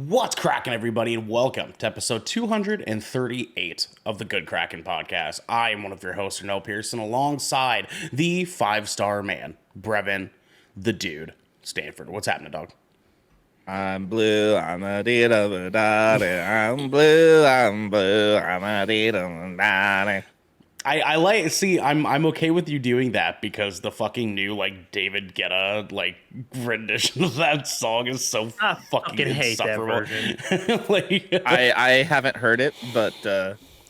What's cracking, everybody, and welcome to episode 238 of the Good Kraken podcast. I am one of your hosts, Noel Pearson, alongside the five-star man, Brevin, the dude, Stanford. What's happening, dog? I'm blue, I'm a dee da da da. I'm blue, I'm blue, I'm a dee da da. I like I'm okay with you doing that because the fucking new David Guetta rendition of that song is so I fucking fucking hate that insufferable. version. I haven't heard it, but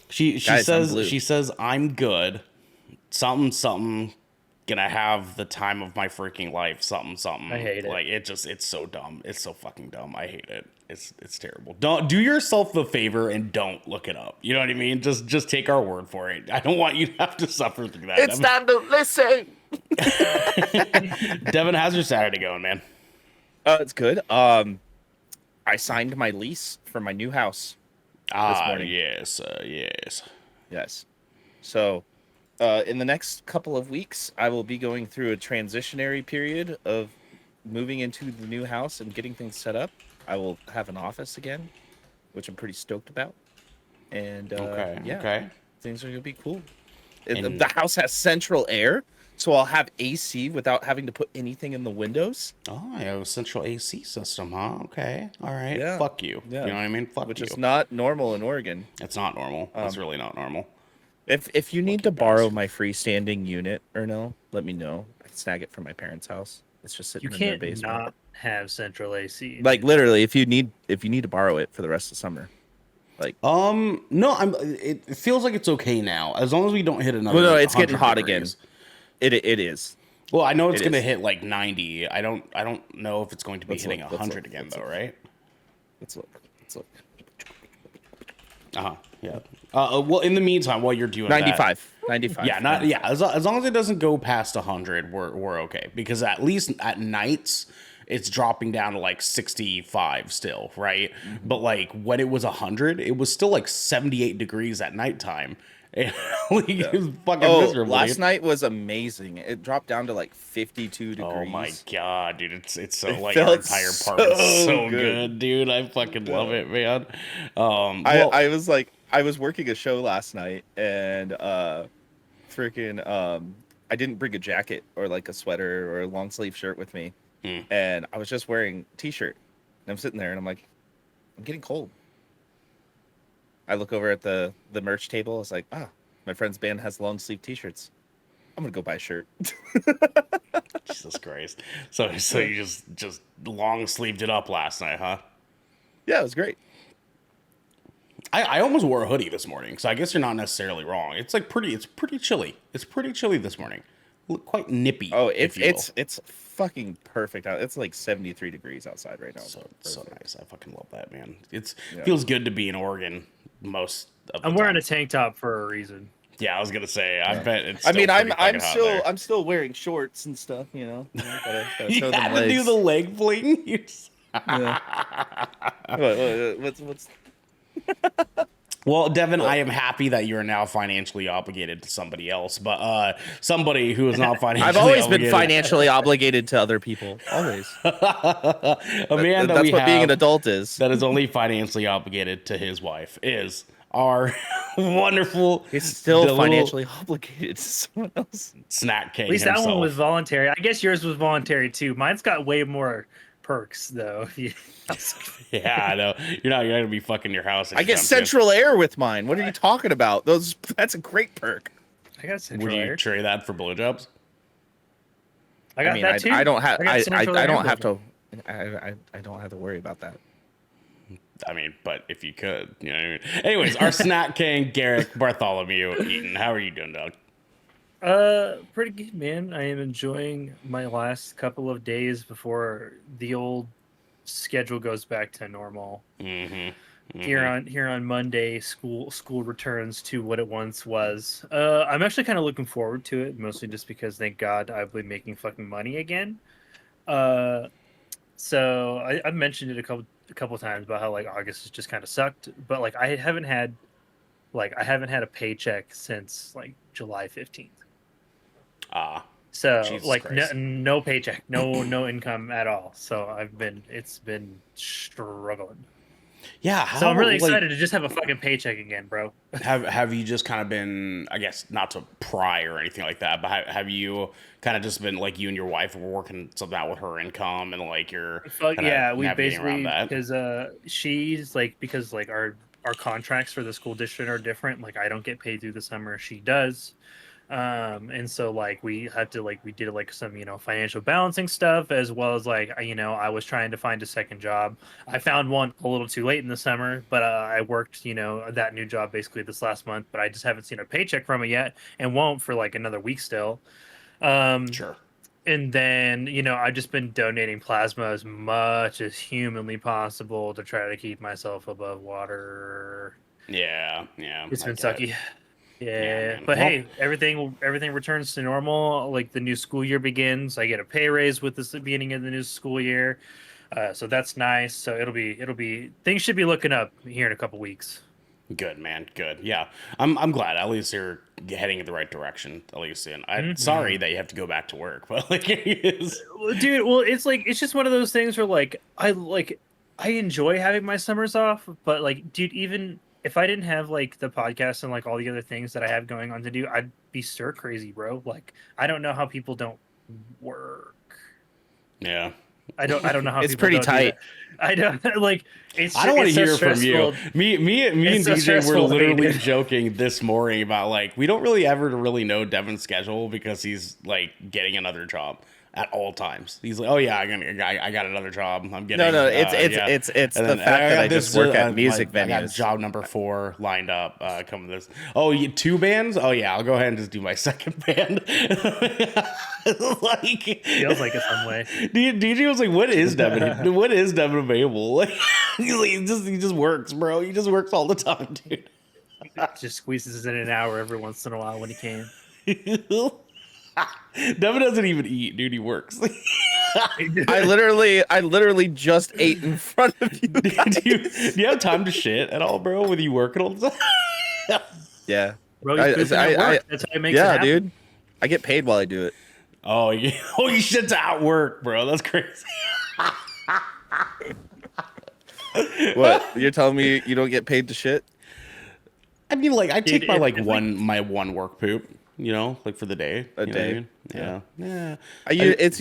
she guys, I'm says blue. I'm good. Something gonna have the time of my freaking life. Something. I hate it. It's so dumb. It's so fucking dumb. I hate it. It's terrible. Don't do yourself the favor and don't look it up. You know what I mean? Just take our word for it. I don't want you to have to suffer through that. It's time to listen. Devin, how's your Saturday going, man? It's good. I signed my lease for my new house this morning. Yes. Yes. So, in the next couple of weeks, I will be going through a transitionary period of moving into the new house and getting things set up. I will have an office again, which I'm pretty stoked about. And Okay. things are gonna be cool. The house has central air, so I'll have AC without having to put anything in the windows. Oh, I have a central AC system, huh? Okay. All right. Yeah. Fuck you. Yeah. You know what I mean? Fuck Which you. is not normal in Oregon. It's not normal. It's really not normal. If you need to Fucking borrow bastards. my freestanding unit or no, let me know. I can snag it from my parents' house. It's just sitting You in their can't basement. not have central AC. Like literally, if you need to borrow it for the rest of summer. No, it feels like it's okay now as long as we don't hit another. Well, no, it's getting 100 hot degrees. again. It is. Well, I know it's It going to is. hit like 90. I don't know if it's going to be hitting Let's 100 look, again let's though, look. right? Let's look. Yeah. Well, in the meantime, while you're doing 95. that, as long as it doesn't go past 100, we're okay because at least at nights it's dropping down to like 65 still, right? Mm-hmm. But like when it was 100, it was still like 78 degrees at nighttime. It was fucking miserable. Last dude. night was amazing. It dropped down to like 52 degrees. Oh my god, dude! It's so It like felt our entire part is so so good. good, dude. I fucking love it, man. Well, I was working a show last night and I didn't bring a jacket or like a sweater or a long sleeve shirt with me. And I was just wearing a t-shirt. And I'm sitting there and I'm like, I'm getting cold. I look over at the merch table. It's like, my friend's band has long sleeve t-shirts. I'm gonna go buy a shirt. Jesus Christ! So you just long sleeved it up last night, huh? Yeah, it was great. I almost wore a hoodie this morning, so I guess you're not necessarily wrong. It's pretty chilly. It's pretty chilly this morning. Quite nippy. Oh, if you will. it's fucking perfect out. It's like 73 degrees outside right now. so nice. I fucking love that, man. Yeah. Feels good to be in Oregon most of the I'm wearing time. a tank top for a reason. Yeah, I was gonna say. I bet it's. I mean, I'm I'm still wearing shorts and stuff. You know, gotta You show them had to do legs. the leg fling. You just- Yeah. What's Well, Devin, I am happy that you are now financially obligated to somebody else, but somebody who is not financially I've always been obligated. financially obligated to other people. Always. A man that That's we what have being an adult is. that is only financially obligated to his wife is our wonderful. He's still the little financially obligated to someone else. snack king At least himself. that one was voluntary. I guess yours was voluntary too. Mine's got way more perks though. Yeah, I know. You're not gonna be fucking your house. I get anytime soon. central air with mine. What are you talking about? That's a great perk. I got Would central you air. trade that for blowjobs? I got that too. I don't have got central I air don't have blowjob. to I don't have to worry about that. I mean, but if you could, you know what I mean? Anyways, our snack king, Garrick Bartholomew Eaton. How are you doing, dog? Pretty good, man. I am enjoying my last couple of days before the old schedule goes back to normal. Mm-hmm. Here on Monday, school returns to what it once was. I'm actually kind of looking forward to it, mostly just because thank God I'll be making fucking money again. So I've mentioned it a couple times about how like August has just kind of sucked, but like I haven't had a paycheck since like July 15th. So Jesus like Christ. no paycheck, no income at all. So it's been struggling. Yeah, So I'm really like, excited to just have a fucking paycheck again, bro. have you just kind of been, I guess, not to pry or anything like that, but have you kind of just been like you and your wife were working something out with her income and like you're Fuck kind of yeah, we navigating around basically that? because she's like because like our contracts for the school district are different. Like I don't get paid through the summer, she does. And so like we had to like we did like some financial balancing stuff as well as like I was trying to find a second job. I found one a little too late in the summer, but I worked that new job basically this last month, but I just haven't seen a paycheck from it yet and won't for like another week still. um Sure. and then I've just been donating plasma as much as humanly possible to try to keep myself above water. Yeah, yeah, It's I been get it. sucky. Yeah, Yeah, man. but Well, hey, everything returns to normal. Like the new school year begins, I get a pay raise with this beginning of the new school year, so that's nice. So it'll be things should be looking up here in a couple weeks. good, man. Good. Yeah, I'm glad. At least you're heading in the right direction. At least, and I'm sorry Hmm. that you have to go back to work, but like, it is. Dude, well, it's like it's just one of those things where I enjoy having my summers off, but like, dude, even if I didn't have like the podcast and like all the other things that I have going on to do, I'd be stir crazy, bro. Like, I don't know how people don't work. Yeah. I don't know how It's people pretty don't do that. tight. I don't like it's I don't want to it's so hear from you. stressful. Me and It's so DJ were stressful to me, literally dude. joking this morning about like we don't really ever really know Devin's schedule because he's like getting another job at all times. He's like, oh yeah, I got another job. I'm getting No, it's yeah. it's And the then fact that got I this, just work at music I got venues. job number 4 lined up. Coming this. Oh, you 2 bands? Oh yeah, I'll go ahead and just do my second band. Like Feels like it some way. DJ was like, "What is Devin? What is Devin available?" Like, he's like, he just works, bro. He just works all the time, dude. Just squeezes in an hour every once in a while when he can. Devin doesn't even eat, dude. He works. I literally just ate in front of you guys. Do you have time to shit at all, bro? With you working all the time? Yeah. Bro, he's pooping at work. That's how he makes it Yeah, happen. dude. I get paid while I do it. Oh, you shit's out work, bro. That's crazy. What? You're telling me you don't get paid to shit? I mean, like, I Dude, take my like if one work poop, like for the day. A You know what I day. mean? Yeah. Yeah. It's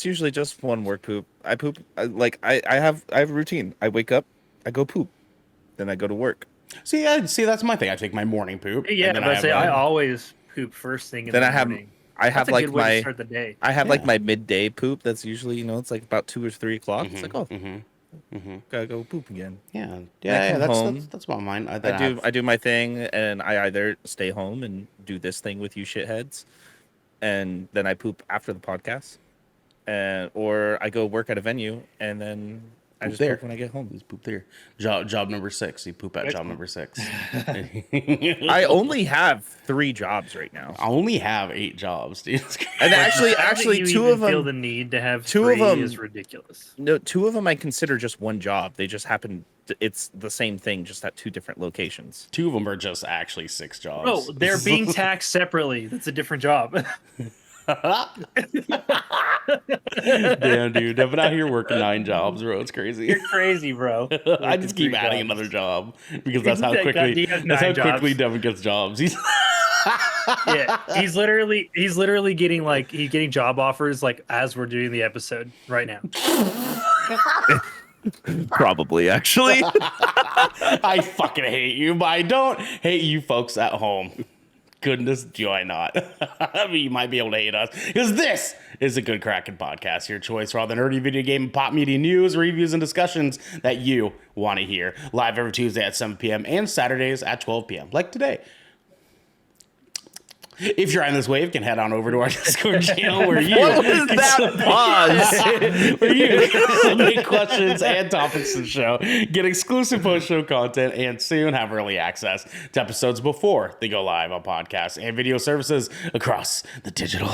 usually just one work poop. I poop I have a routine. I wake up, I go poop, then I go to work. See, that's my thing. I take my morning poop. Yeah, and then but have I a- always poop first thing in Then the I have morning. I have That's a like good way to my start the day. I have Yeah. like my midday poop. That's usually it's like about 2 or 3 o'clock. It's like gotta go poop again. Yeah, come yeah. home. That's about mine. I do my thing, and I either stay home and do this thing with you shitheads, and then I poop after the podcast, and or I go work at a venue, and then I Poop just there. poop when I get home. Just poop there. Job number 6. You poop at job number 6. I only have 3 jobs right now, I only have 8 jobs, dude. and The fact that actually you 2 even of feel them. the need to have 2 of three them- is ridiculous. No, 2 of them I consider just one job. They just happen. It's the same thing, just at 2 different locations. 2 of them are just actually 6 jobs. Bro, they're being taxed separately. That's a different job. Damn, dude. Devin out here working 9 jobs, bro. It's crazy. You're crazy, bro. I just keep adding another job because that's how That guy- quickly he has that's how 9 jobs. quickly Devin gets jobs. He's Yeah, he's literally getting job offers like as we're doing the episode right now. Probably, actually. I fucking hate you, but I don't hate you folks at home. Goodness, do I not? I mean, you might be able to hate us because this is a Good Kraken podcast. Your choice for all the nerdy video game and pop media news, reviews, and discussions that you want to hear. Live every Tuesday at 7 p.m. and Saturdays at 12 p.m. Like today. If you're on this wave, can head on over to our Discord channel where you What was that pause? where you can submit questions and topics to the show, get exclusive post-show content, and soon have early access to episodes before they go live on podcasts and video services across the digital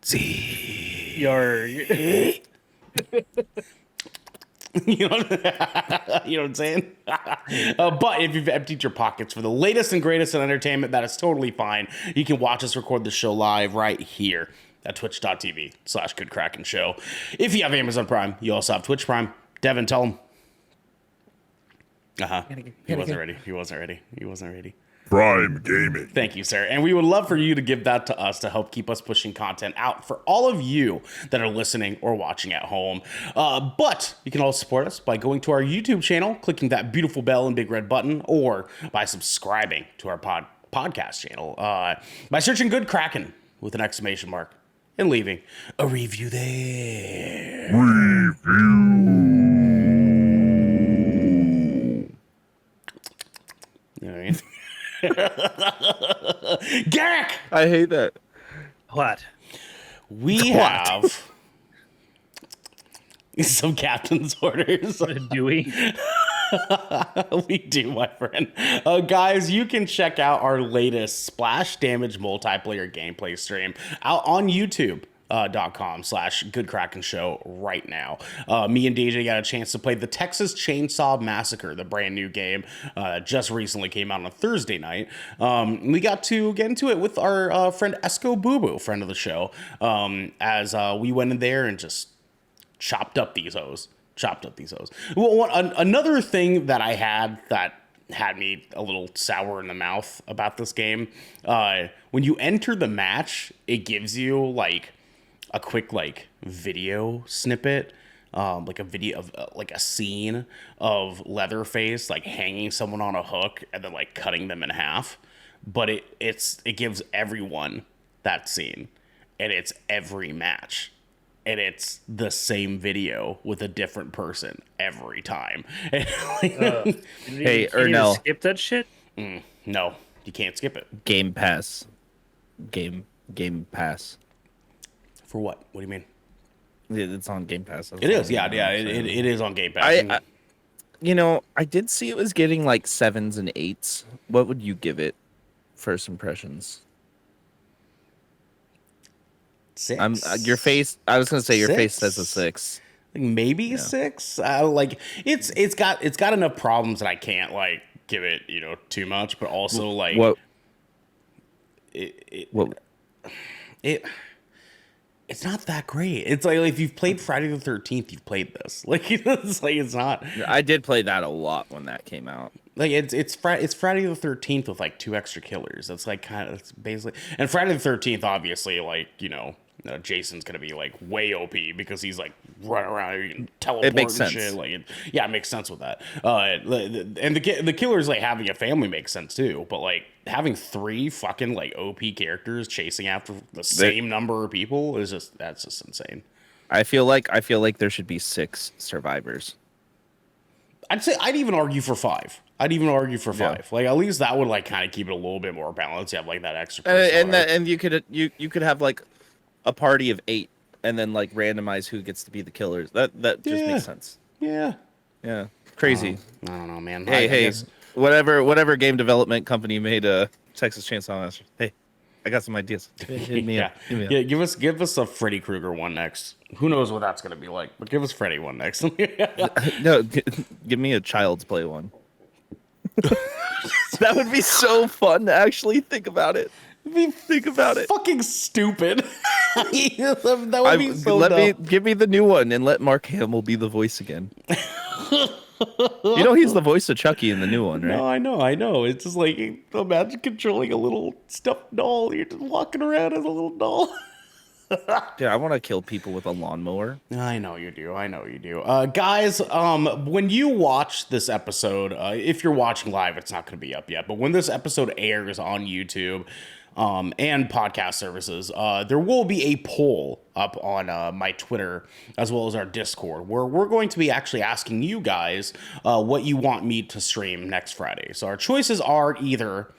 sea. You know, you know what I'm saying? But if you've emptied your pockets for the latest and greatest in entertainment, that is totally fine. You can watch us record the show live right here at twitch.tv/Good Kraken Show. If you have Amazon Prime, you also have Twitch Prime. Devin, tell them. Uh-huh. He wasn't ready. He wasn't ready. He wasn't ready. Prime Gaming. Thank you, sir. And we would love for you to give that to us to help keep us pushing content out for all of you that are listening or watching at home. But you can also support us by going to our YouTube channel, clicking that beautiful bell and big red button, or by subscribing to our podcast channel by searching Good Kraken with an exclamation mark and leaving a review there. You know what I mean? Garrick! I hate that. What? We have some captain's orders. Do we? We do, my friend. Guys, you can check out our latest Splash Damage multiplayer gameplay stream out on YouTube. .com/Good Kraken Show right now. Me and DJ got a chance to play the Texas Chainsaw Massacre, the brand new game, just recently came out on Thursday night. We got to get into it with our friend Esco Boo Boo, friend of the show, as we went in there and just chopped up these hoes. Well, another thing that I had that had me a little sour in the mouth about this game, when you enter the match, it gives you like a quick like video snippet, like a video of like a scene of Leatherface like hanging someone on a hook and then like cutting them in half. But it gives everyone that scene, and it's every match, and it's the same video with a different person every time. Hey, Can you Ernell. skip that shit? No, you can't skip it. Game Pass. Game Pass. For what? What do you mean? It's on Game Pass. It is, yeah. It is on Game Pass. I did see it was getting like 7s and 8s. What would you give it? First impressions. 6. Your face. I was gonna say your face 6? says a 6. Like maybe 6. Like it's got enough problems that I can't like give it too much, but also like What? It's not that great. It's like if you've played Friday the 13th, you've played this. Like it's not. I did play that a lot when that came out. Like it's Friday the 13th with like 2 extra killers. That's like it's basically, and Friday the 13th obviously like Jason's gonna be like way OP because he's like running around, you can teleport It makes and sense. shit. Like it makes sense with that. And the killers like having a family makes sense too. But like having 3 fucking like OP characters chasing after the same number of people is that's just insane. I feel like there should be 6 survivors. I'd even argue for 5. Like Yeah. at least that would like kind of keep it a little bit more balanced. You have like that extra person And you could have like a party of 8 and then like randomize who gets to be the killers. That just makes sense. Yeah. Yeah. Crazy. I don't know, man. Hey, I guess- whatever game development company made a Texas Chainsaw Massacre. Hey, I got some ideas. Hit me up. Hit me up. Yeah, give us a Freddy Krueger one next. Who knows what that's gonna be like? But give us Freddy one next. No, give me a Child's Play one. That would be so fun to actually think about it. Think about it. Fucking stupid. That would be so dumb. Give me the new one and let Mark Hamill be the voice again. He's the voice of Chucky in the new one, right? No, I know. It's just like imagine controlling a little stuffed doll. You're just walking around as a little doll. Dude, I want to kill people with a lawnmower. I know you do. Guys, when you watch this episode, if you're watching live, it's not going to be up yet. But when this episode airs on YouTube and podcast services, there will be a poll up on my Twitter as well as our Discord where we're going to be actually asking you guys what you want me to stream next Friday. So our choices are either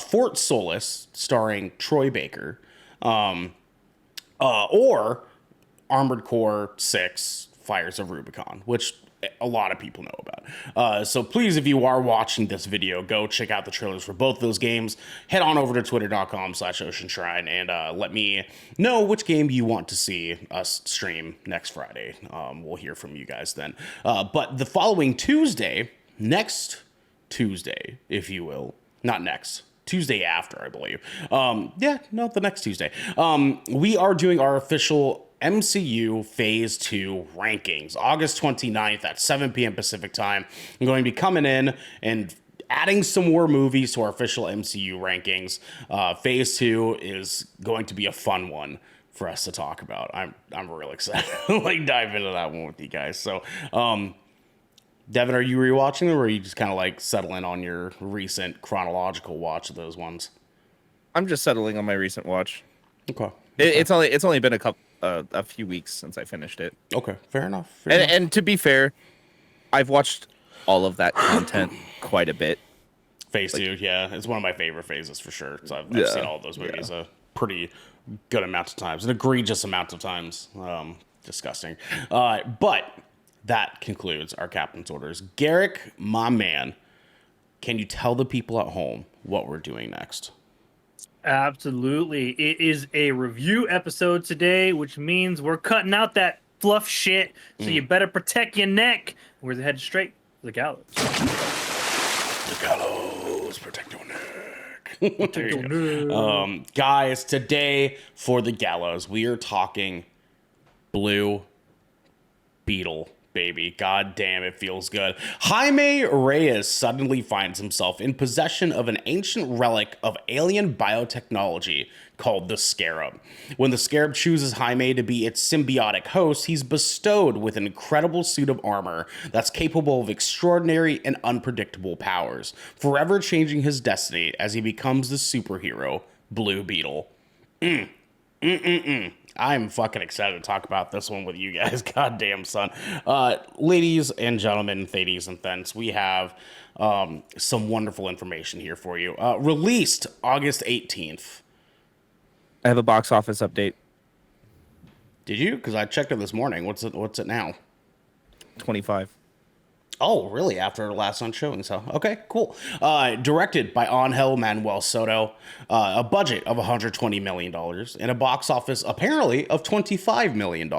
Fort Solis starring Troy Baker, or Armored Core 6 Fires of Rubicon, which a lot of people know about. So please, if you are watching this video, go check out the trailers for both those games. Head on over to twitter.com/OceanShrine and let me know which game you want to see us stream next Friday. We'll hear from you guys then. But the following Tuesday, next Tuesday, if you will, not next, Tuesday after, I believe. The next Tuesday. We are doing our official MCU Phase 2 rankings, August 29th at 7 p.m. Pacific time. I'm going to be coming in and adding some more movies to our official MCU rankings. Phase 2 is going to be a fun one for us to talk about. I'm real excited to like dive into that one with you guys. So, Devin, are you rewatching them, or are you just kind of like settling on your recent chronological watch of those ones? I'm just settling on my recent watch. Okay. It's only been a few weeks since I finished it. Okay, fair enough. Fair enough. And to be fair, I've watched all of that content quite a bit. Phase 2, yeah, it's one of my favorite phases for sure. So I've seen all of those movies a pretty good amount of times, an egregious amount of times. Disgusting. But that concludes our captain's orders. Garrick, my man, can you tell the people at home what we're doing next? Absolutely. It is a review episode today, which means we're cutting out that fluff shit. So you better protect your neck. We're headed straight for the gallows. The gallows, protect your neck. Protect your neck. Guys, today for the gallows, we are talking Blue Beetle. Baby. God damn, it feels good. Jaime Reyes suddenly finds himself in possession of an ancient relic of alien biotechnology called the Scarab. When the Scarab chooses Jaime to be its symbiotic host, he's bestowed with an incredible suit of armor that's capable of extraordinary and unpredictable powers, forever changing his destiny as he becomes the superhero, Blue Beetle. I'm fucking excited to talk about this one with you guys. Goddamn, son. Ladies and gentlemen, thadies and thens, we have some wonderful information here for you. Released August 18th. I have a box office update. Did you? Because I checked it this morning. What's it now? 25. Oh, really? After last night's showing, so okay, cool. Directed by Angel Manuel Soto, a budget of $120 million and a box office apparently of $25 million,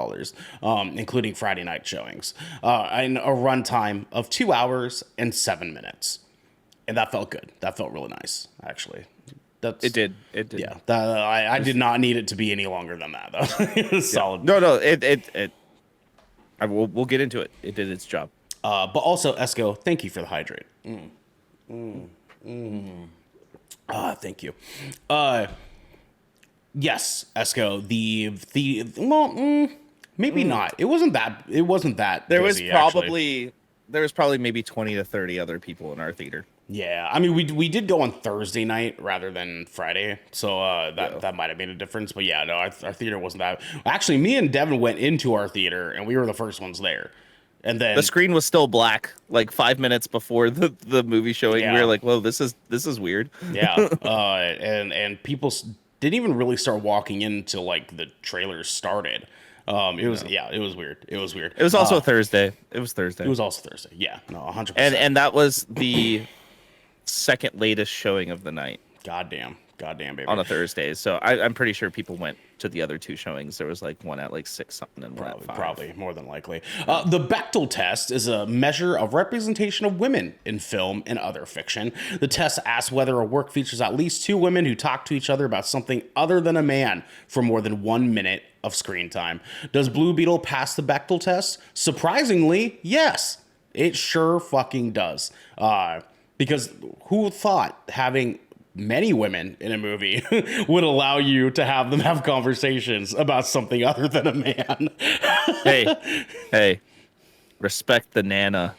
including Friday night showings, and a runtime of 2 hours and 7 minutes, and that felt good. That felt really nice, actually. It did. Yeah, I did not need it to be any longer than that, though. It was solid. No. We'll get into it. It did its job. But also, Esco, thank you for the hydrate. Thank you. Yes, Esco, maybe not. It wasn't that There busy, was probably maybe 20 to 30 other people in our theater. Yeah, I mean, we did go on Thursday night rather than Friday, so that might have made a difference. But yeah, no, our theater wasn't that. Actually, me and Devin went into our theater, and we were the first ones there. And then the screen was still black, like 5 minutes before the movie showing. Yeah. We were like, "Whoa, this is weird." Yeah, and people didn't even really start walking in until like the trailers started. It was weird. It was weird. It was also Thursday. It was Thursday. It was also Thursday. Yeah, no, 100%. And that was the second latest showing of the night. Goddamn, baby. On a Thursday, so I'm pretty sure people went to the other two showings. There was like one at like 6 something and one at 5. Probably more than likely. The Beetle test is a measure of representation of women in film and other fiction. The test asks whether a work features at least 2 women who talk to each other about something other than a man for more than 1 minute of screen time. Does Blue Beetle pass the Beetle test? Surprisingly, yes, it sure fucking does. Because who thought having many women in a movie would allow you to have them have conversations about something other than a man? hey, respect the Nana.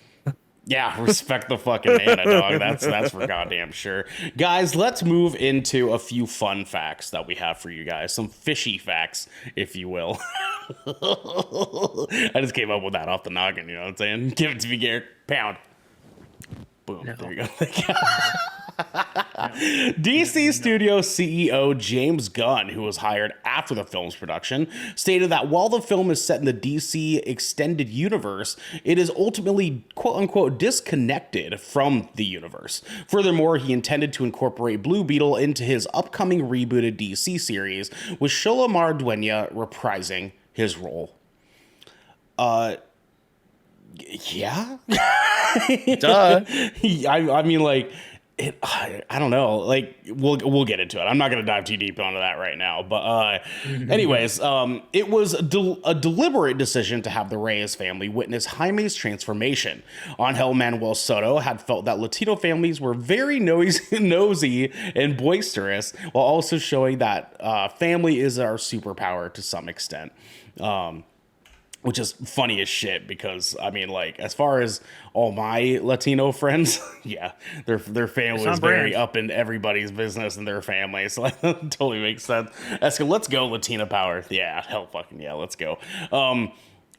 Yeah, respect the fucking Nana, dog. That's for goddamn sure. Guys, let's move into a few fun facts that we have for you guys. Some fishy facts, if you will. I just came up with that off the noggin, you know what I'm saying? Give it to me, Garrett. Pound. Boom. No. There you go. DC Studio CEO James Gunn, who was hired after the film's production, stated that while the film is set in the DC extended universe, it is ultimately quote-unquote disconnected from the universe. Furthermore, he intended to incorporate Blue Beetle into his upcoming rebooted DC series, with Sholomar Duenya reprising his role. Yeah? Duh. I mean, like, I don't know. Like we'll get into it. I'm not going to dive too deep onto that right now. But anyways, it was a deliberate decision to have the Reyes family witness Jaime's transformation. Angel Manuel Soto had felt that Latino families were very nosy and boisterous, while also showing that family is our superpower to some extent. Which is funny as shit because I mean, like, as far as all my Latino friends, yeah, their family is very up in everybody's business and their family, so like, that totally makes sense. Let's go Latina power, yeah, hell fucking yeah, let's go.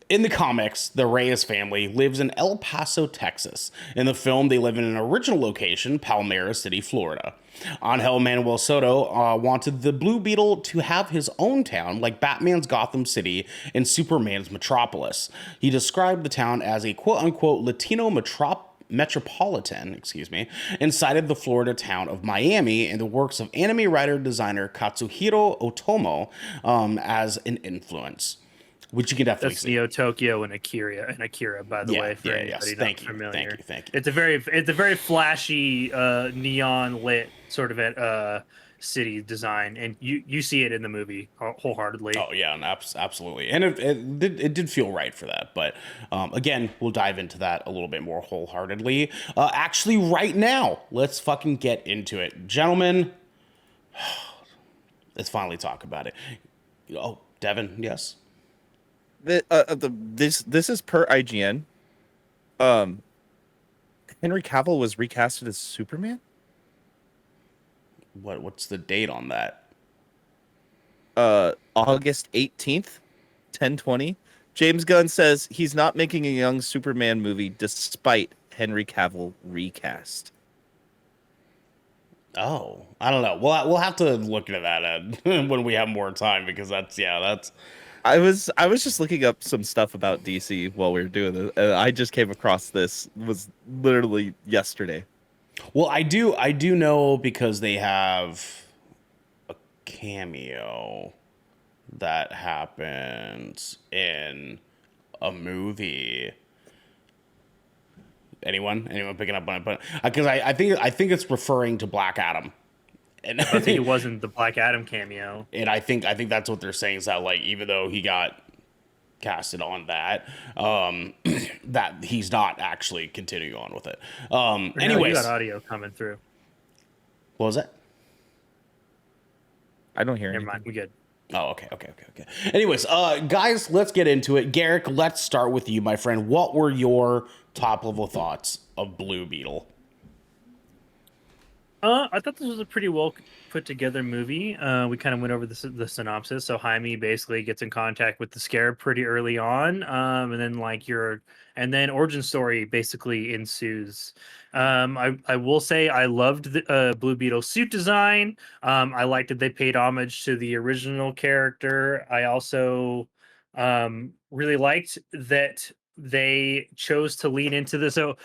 In the comics, the Reyes family lives in El Paso, Texas. In the film, they live in an original location, Palmyra City, Florida. Angel Manuel Soto wanted the Blue Beetle to have his own town, like Batman's Gotham City and Superman's Metropolis. He described the town as a quote-unquote Latino metropolitan, inside of the Florida town of Miami, and the works of anime writer-designer Katsuhiro Otomo as an influence. Which you can definitely see. Neo Tokyo and Akira, by the way, for anybody not familiar. Thank you. It's a very flashy, neon lit sort of city design, and you see it in the movie wholeheartedly. Oh yeah, absolutely, and it did feel right for that. But again, we'll dive into that a little bit more wholeheartedly. Actually, right now, let's fucking get into it, gentlemen. Let's finally talk about it. Oh, Devin, yes. This is per IGN. Henry Cavill was recasted as Superman. What's the date on that? August 18th, 10/20. James Gunn says he's not making a young Superman movie despite Henry Cavill recast. Oh, I don't know. We'll have to look into that when we have more time, because that's. I was just looking up some stuff about DC while we were doing this, and I just came across this. It was literally yesterday. Well, I do know because they have a cameo that happens in a movie. Anyone picking up on it? But because I think it's referring to Black Adam. And I think it wasn't the Black Adam cameo. And I think that's what they're saying, is that, like, even though he got casted on that, that he's not actually continuing on with it. Anyways, you got audio coming through. What was that? I don't hear. Never mind, we good. Oh, okay. Anyways, guys, let's get into it. Garrick, let's start with you, my friend. What were your top level thoughts of Blue Beetle? I thought this was a pretty well put together movie. We kind of went over the synopsis. So Jaime basically gets in contact with the Scarab pretty early on, and then origin story basically ensues. I will say I loved the Blue Beetle suit design. I liked that they paid homage to the original character. I also really liked that they chose to lean into this. So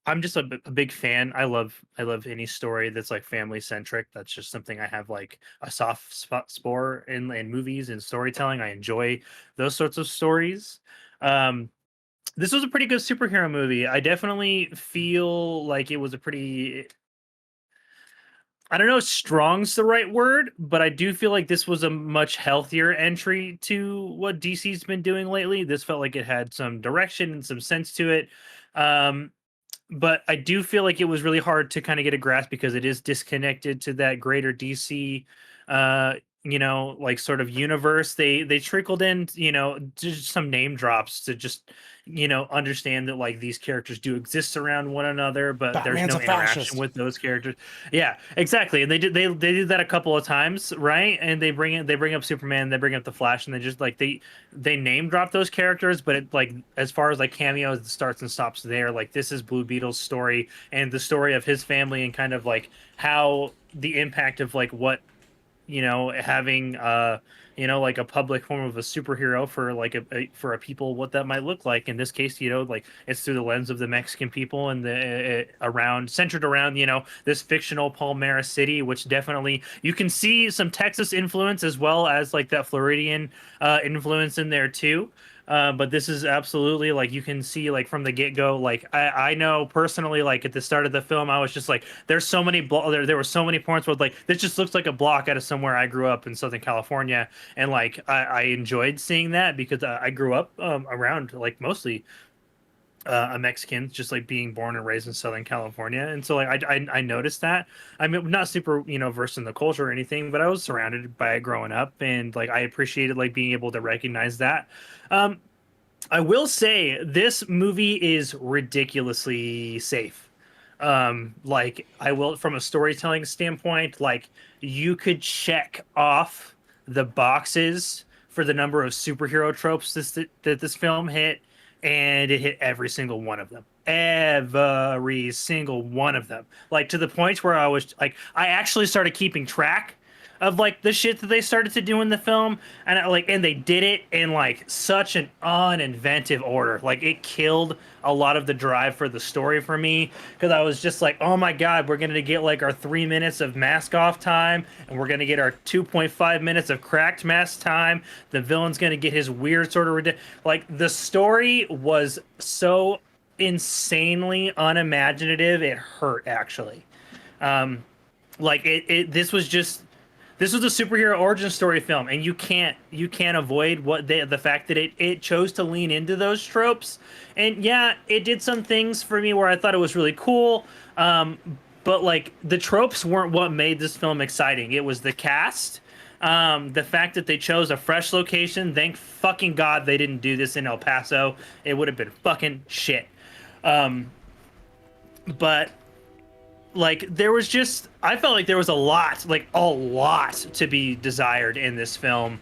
I'm just a big fan. I love any story that's like family centric. That's just something I have like a soft spot for in movies and storytelling. I enjoy those sorts of stories. This was a pretty good superhero movie. I definitely feel like it was a pretty, I don't know if strong's the right word, but I do feel like this was a much healthier entry to what DC's been doing lately. This felt like it had some direction and some sense to it. But I do feel like it was really hard to kind of get a grasp because it is disconnected to that greater DC, like sort of universe. They trickled in, just some name drops to just, understand that like these characters do exist around one another, but Batman's there's no interaction with those characters. Yeah, exactly. And they did that a couple of times, right? And they bring up Superman, they bring up the Flash, and they just like they name drop those characters, but it, like, as far as like cameos, it starts and stops there. Like, this is Blue Beetle's story and the story of his family, and kind of like how the impact of like what, having like a public form of a superhero for like for a people, what that might look like. In this case, like it's through the lens of the Mexican people and centered around this fictional Palmyra City, which definitely you can see some Texas influence as well as like that Floridian influence in there too. But this is absolutely like you can see like from the get go. Like I know personally, like at the start of the film, I was just like, there's so many there were so many points where like this just looks like a block out of somewhere I grew up in Southern California, and like I enjoyed seeing that because I grew up around like mostly a Mexican, just like being born and raised in Southern California, and so like I noticed that. I mean, not super versed in the culture or anything, but I was surrounded by it growing up, and like I appreciated like being able to recognize that. Um, I will say this movie is ridiculously safe. Like I will from a storytelling standpoint, like you could check off the boxes for the number of superhero tropes that this film hit, and it hit every single one of them. Every single one of them. Like to the point where I was like I actually started keeping track of like the shit that they started to do in the film, and and they did it in like such an uninventive order. Like it killed a lot of the drive for the story for me because I was just like, oh my god, we're gonna get like our 3 minutes of mask off time, and we're gonna get our 2.5 minutes of cracked mask time. The villain's gonna get his weird sort of like the story was so insanely unimaginative it hurt actually. um like this was a superhero origin story film, and you can't avoid the fact that it chose to lean into those tropes. And yeah, it did some things for me where I thought it was really cool. But like the tropes weren't what made this film exciting. It was the cast, the fact that they chose a fresh location. Thank fucking god they didn't do this in El Paso. It would have been fucking shit. Um, but like there was just I felt like there was a lot to be desired in this film.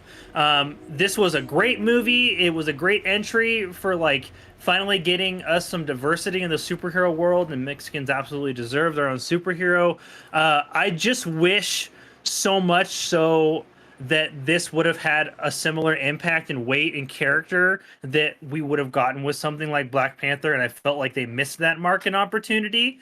This was a great movie. It was a great entry for like finally getting us some diversity in the superhero world, and Mexicans absolutely deserve their own superhero. I just wish so much so that this would have had a similar impact and weight and character that we would have gotten with something like Black Panther, and I felt like they missed that mark and opportunity.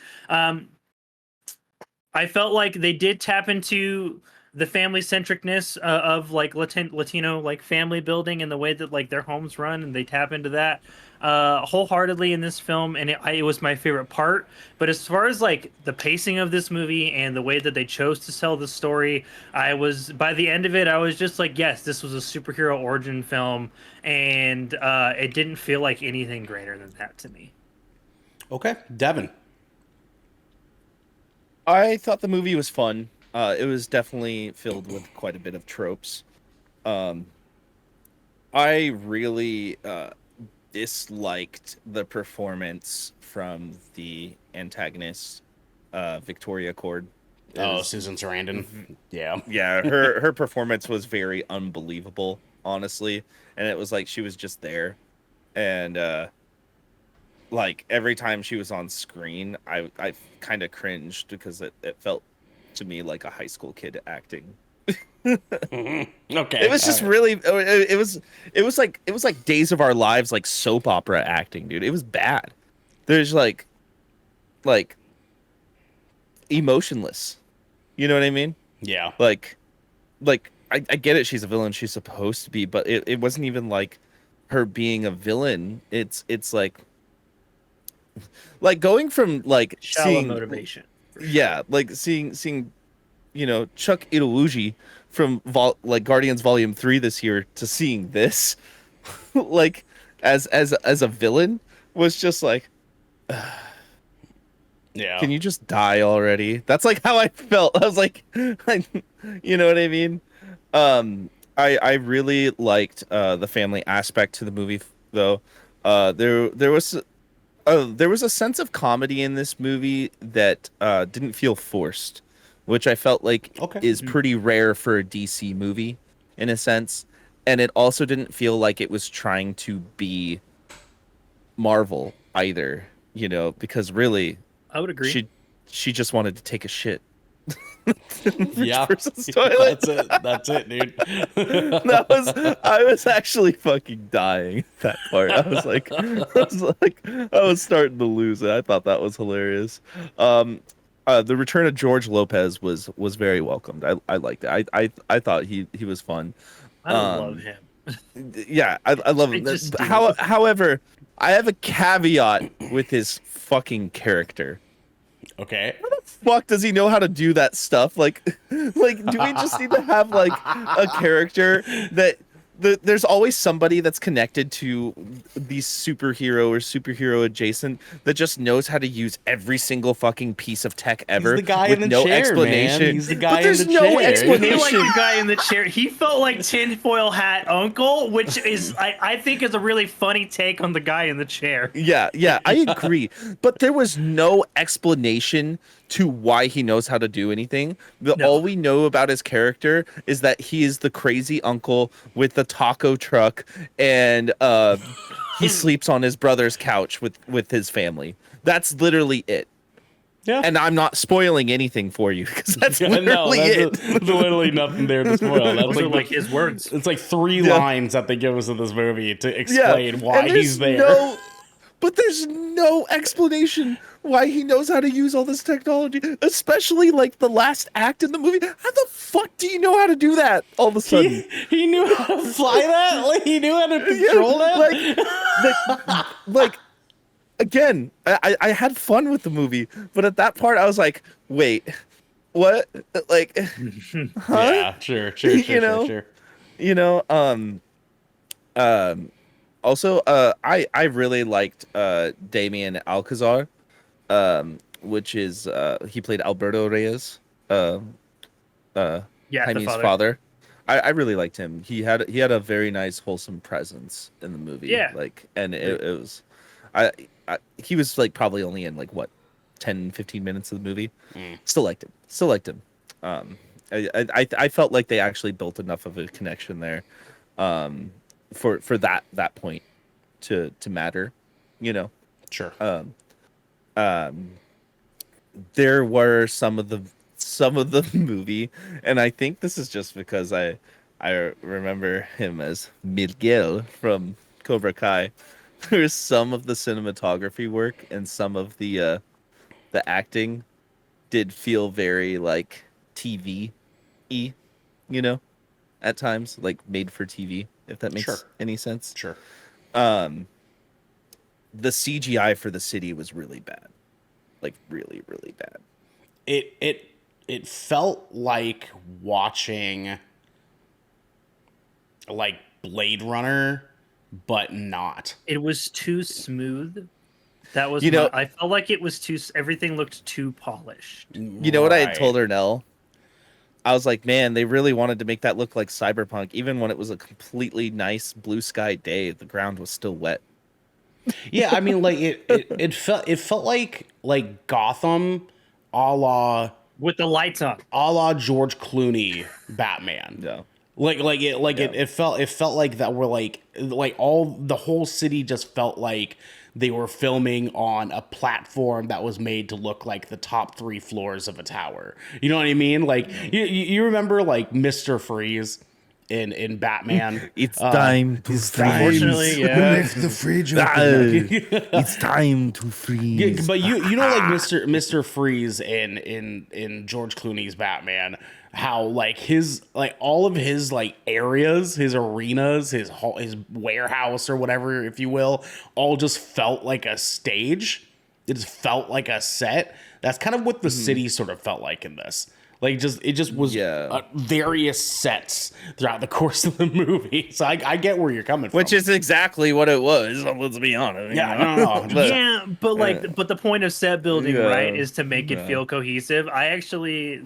I felt like they did tap into the family centricness of like Latino like family building and the way that like their homes run, and they tap into that wholeheartedly in this film, and it was my favorite part. But as far as like the pacing of this movie and the way that they chose to tell the story, I was by the end of it, I was just like, yes, this was a superhero origin film, and it didn't feel like anything greater than that to me. Okay, Devin. I thought the movie was fun. It was definitely filled with quite a bit of tropes. Um, I really disliked the performance from the antagonist, Victoria Cord. Oh, Susan Sarandon. Yeah. Yeah, her performance was very unbelievable, honestly, and it was like she was just there, and like every time she was on screen, I kind of cringed because it felt to me like a high school kid acting. Okay. It was just really it was like Days of Our Lives, like soap opera acting, dude. It was bad. There's like emotionless. You know what I mean? Yeah. Like I get it, she's a villain, she's supposed to be, but it wasn't even like her being a villain. It's like going from like Shallow seeing motivation. yeah, like seeing Chuck Iwuji from like Guardians Volume 3 this year to seeing this like as a villain was just like Yeah. can you just die already? That's like how I felt. I was like you know what I mean? I really liked the family aspect to the movie though. There was a sense of comedy in this movie that didn't feel forced, which I felt like Okay. is pretty rare for a DC movie in a sense. And it also didn't feel like it was trying to be Marvel either, because really I would agree. she just wanted to take a shit. Yeah. Person's toilet. That's it, dude. I was actually fucking dying at that part. I was starting to lose it. I thought that was hilarious. The return of George Lopez was very welcomed. I liked it. I thought he was fun. I love him. Yeah, I love I him. just do. However, I have a caveat with his fucking character. Okay. Fuck does he know how to do that stuff? Like do we just need to have like a character that there's always somebody that's connected to these superhero or superhero adjacent that just knows how to use every single fucking piece of tech He's ever the guy with in the no chair, explanation. man. He's the But guy in there's the no chair. He felt like explanation. the guy in the chair. He felt like tinfoil hat uncle, which is I think is a really funny take on the guy in the chair. Yeah, I agree. But there was no explanation to why he knows how to do anything. No. All we know about his character is that he is the crazy uncle with the taco truck, and he sleeps on his brother's couch with his family. That's literally it. Yeah. And I'm not spoiling anything for you because that's Yeah, literally it. There's literally nothing there to spoil. That's Those are like his words. It's like 3 Yeah. lines that they give us in this movie to explain why and there's he's there. But there's no explanation why he knows how to use all this technology, especially like the last act in the movie. How the fuck do you know how to do that all of a sudden? He knew how to fly that? Like, he knew how to control that? Like again, I had fun with the movie, but at that part I was like, wait, what? Like, huh? Yeah, sure. You know? Sure. You know, also, I really liked Damien Alcazar, which is he played Alberto Reyes, Yeah, Jaime's the father. I really liked him. He had a very nice, wholesome presence in the movie. Yeah. Like, and it was, he was like probably only in like what, 10, 15 minutes of the movie. Still liked him. I felt like they actually built enough of a connection there, for that point to matter, you know. Sure. There were some of the movie, and I think this is just because I remember him as Miguel from Cobra Kai. There's some of the cinematography work and some of the acting did feel very like TV-y, you know, at times, like made for TV, if that makes Sure. any sense. Sure. The CGI for the city was really bad. Like really, really bad. It felt like watching like Blade Runner, but not. It was too smooth. That was, You know- I felt like it was too. Everything looked too polished. You know what I had Right. told her, Nell? I was like, man, they really wanted to make that look like Cyberpunk. Even when it was a completely nice blue sky day, the ground was still wet. Yeah, I mean, like it felt like Gotham, With the lights on. a la George Clooney Batman. No. It felt like that were like all the whole city just felt like they were filming on a platform that was made to look like the top 3 floors of a tower. You know what I mean? Like you remember like Mr. Freeze in Batman. It's time to freeze. Unfortunately, yeah. The fridge It's time to freeze. Yeah, but you know like Mr. Freeze in George Clooney's Batman, how like his like all of his like areas, his arenas, his warehouse or whatever, if you will, all just felt like a stage. It just felt like a set. That's kind of what the city sort of felt like in this. Like it just was various sets throughout the course of the movie. So I get where you're coming from. Which is exactly what it was. Let's be honest. Yeah, you know? no. But- Yeah, but like, but the point of set building, Yeah. right, is to make it feel cohesive. I actually,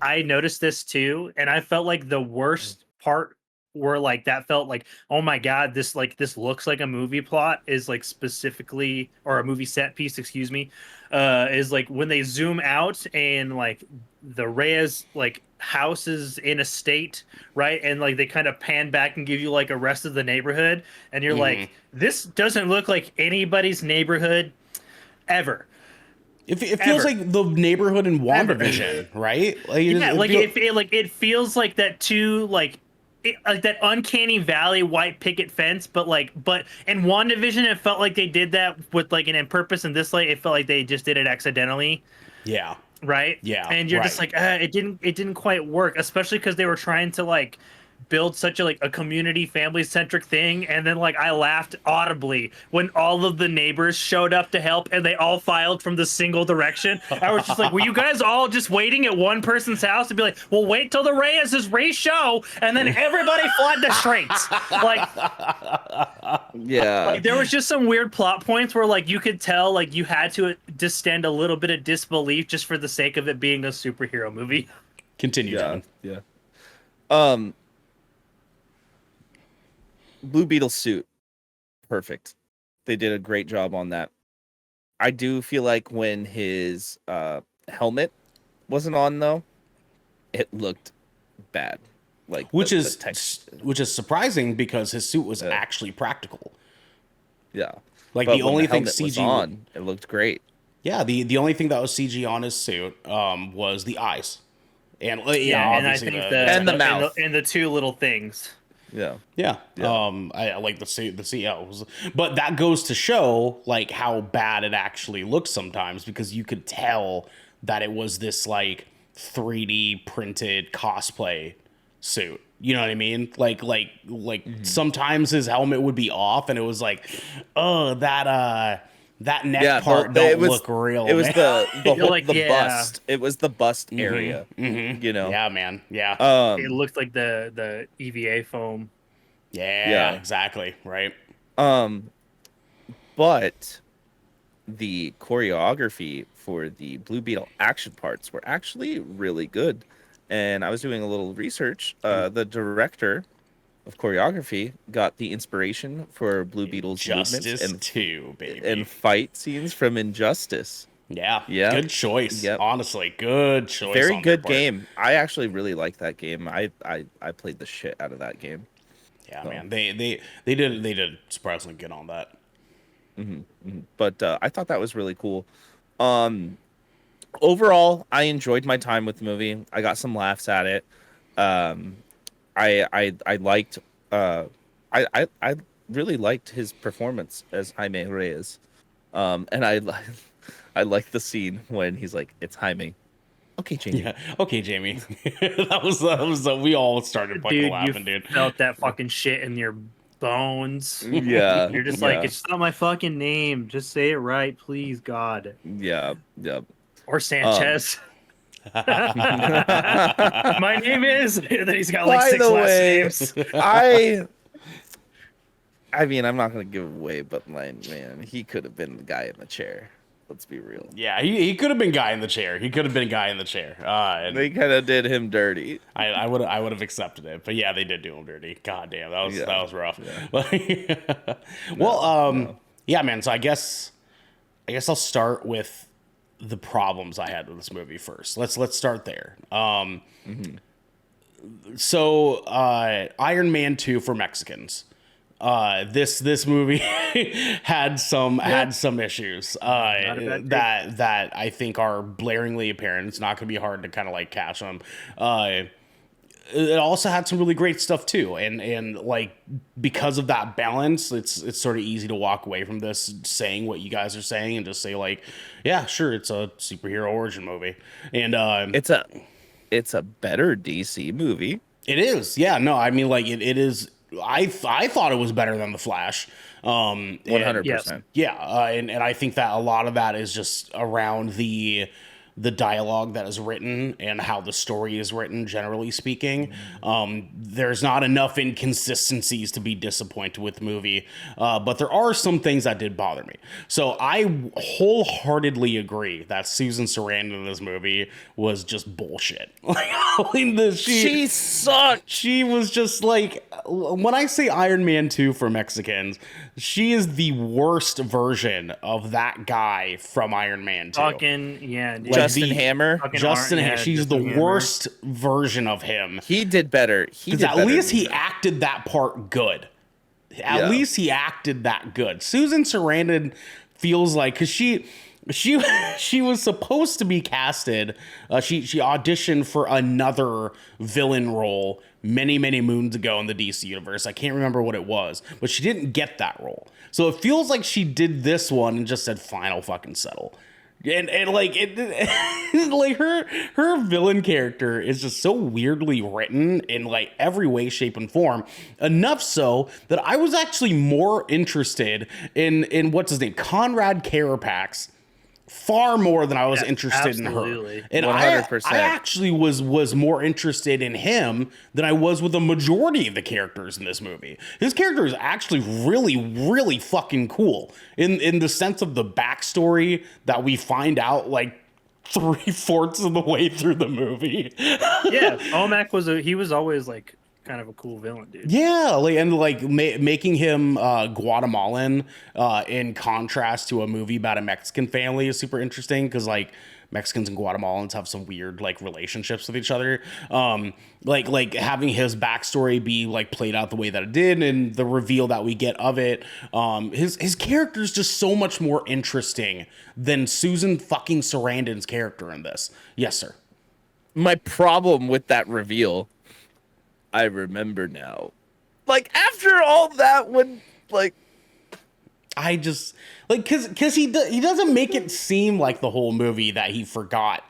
I noticed this too, and I felt like the worst part where like that felt like, oh my god, this looks like a movie plot is like specifically, or a movie set piece, excuse me, is like when they zoom out and like the Reyes like house is in a state, right, and like they kind of pan back and give you like a rest of the neighborhood, and you're like, this doesn't look like anybody's neighborhood ever. It feels like the neighborhood in WandaVision, right? Like, Yeah, it feels like that too, like that uncanny valley white picket fence, but in WandaVision it felt like they did that with like an on purpose, and this like it felt like they just did it accidentally. Yeah. Right. Yeah. And you're just like, it didn't quite work, especially because they were trying to like build such a community family centric thing, and then like I laughed audibly when all of the neighbors showed up to help and they all filed from the single direction. I was just like, were you guys all just waiting at one person's house to be like, well, wait till the Reyes show, and then everybody flood the streets? Like, Yeah. like there was just some weird plot points where like you could tell like you had to distend a little bit of disbelief just for the sake of it being a superhero movie. Continue, John. Yeah. Blue Beetle suit, perfect. They did a great job on that. I do feel like when his helmet wasn't on though, it looked bad. Like which is surprising because his suit was actually practical. Yeah. Like but the only thing CG was on, it looked great. Yeah, the only thing that was CG on his suit was the eyes. And and I think the mouth and the two little things. Yeah. I like the CLs, but that goes to show like how bad it actually looks sometimes, because you could tell that it was this like 3D printed cosplay suit. You know what I mean? Like sometimes his helmet would be off, and it was like, oh, that neck part don't look real. It was the whole, like, the bust. It was the bust area. You know. Yeah, man. Yeah. It looked like the EVA foam. Yeah. Exactly. Right. But the choreography for the Blue Beetle action parts were actually really good. And I was doing a little research. The director of choreography got the inspiration for Blue Beetle's movements and fight scenes from Injustice. Yeah. Good choice. Yep. Honestly, good choice. Very good game. I actually really like that game. I played the shit out of that game. Yeah, so. Man. They did surprisingly good on that. But I thought that was really cool. Overall, I enjoyed my time with the movie. I got some laughs at it. I liked I really liked his performance as Jaime Reyes. And I like the scene when he's like, "It's Jaime." Okay, Jamie. Yeah. Okay, Jamie. that was we all started fucking laughing, dude. Felt that fucking shit in your bones. Yeah. You're just like, it's not my fucking name. Just say it right, please, God. Yeah. Or Sanchez. My name is. Then he's got like 6 last names. I mean, I'm not gonna give it away, but man, he could have been the guy in the chair. Let's be real. Yeah, he could have been guy in the chair. They kind of did him dirty. I would have accepted it, but yeah, they did do him dirty. God damn, that was rough. Yeah. Yeah, man. So I guess I'll start with the problems I had with this movie first. Let's start there. So Iron Man 2 for Mexicans. This movie had some issues that I think are blaringly apparent. It's not going to be hard to kind of like catch them. It also had some really great stuff too, and like because of that balance, it's sort of easy to walk away from this saying what you guys are saying and just say like, yeah, sure, it's a superhero origin movie, and it's a better DC movie. It is, yeah. No, I mean like it is. I thought it was better than The Flash. 100%. Yeah, and I think that a lot of that is just around the dialogue that is written and how the story is written, generally speaking. There's not enough inconsistencies to be disappointed with the movie, but there are some things that did bother me. So I wholeheartedly agree that Susan Sarandon in this movie was just bullshit. Like, she sucked. She was just like, when I say Iron Man 2 for Mexicans, she is the worst version of that guy from Iron Man 2. Fucking, yeah, dude. Justin Hammer. She's the worst version of him. He did better. At least he acted that part good. At least he acted that good. Susan Sarandon feels like, because she was supposed to be casted. She auditioned for another villain role many moons ago in the DC universe. I can't remember what it was, but she didn't get that role. So it feels like she did this one and just said, "Fine, I'll fucking settle." And like it like her villain character is just so weirdly written in like every way, shape, and form, enough so that I was actually more interested in what's his name, Conrad Carapax, far more than I was interested in absolutely. her. And 100%. I actually was more interested in him than I was with the majority of the characters in this movie. His character is actually really, really fucking cool in the sense of the backstory that we find out like 3/4 of the way through the movie. Yeah, Olmec he was always like kind of a cool villain, dude. Yeah, like and like making him Guatemalan in contrast to a movie about a Mexican family is super interesting because like Mexicans and Guatemalans have some weird like relationships with each other. Like having his backstory be like played out the way that it did and the reveal that we get of it. His character is just so much more interesting than Susan fucking Sarandon's character in this. Yes, sir. My problem with that reveal, I remember now. Like after all that, when like I just like because he doesn't make it seem like the whole movie that he forgot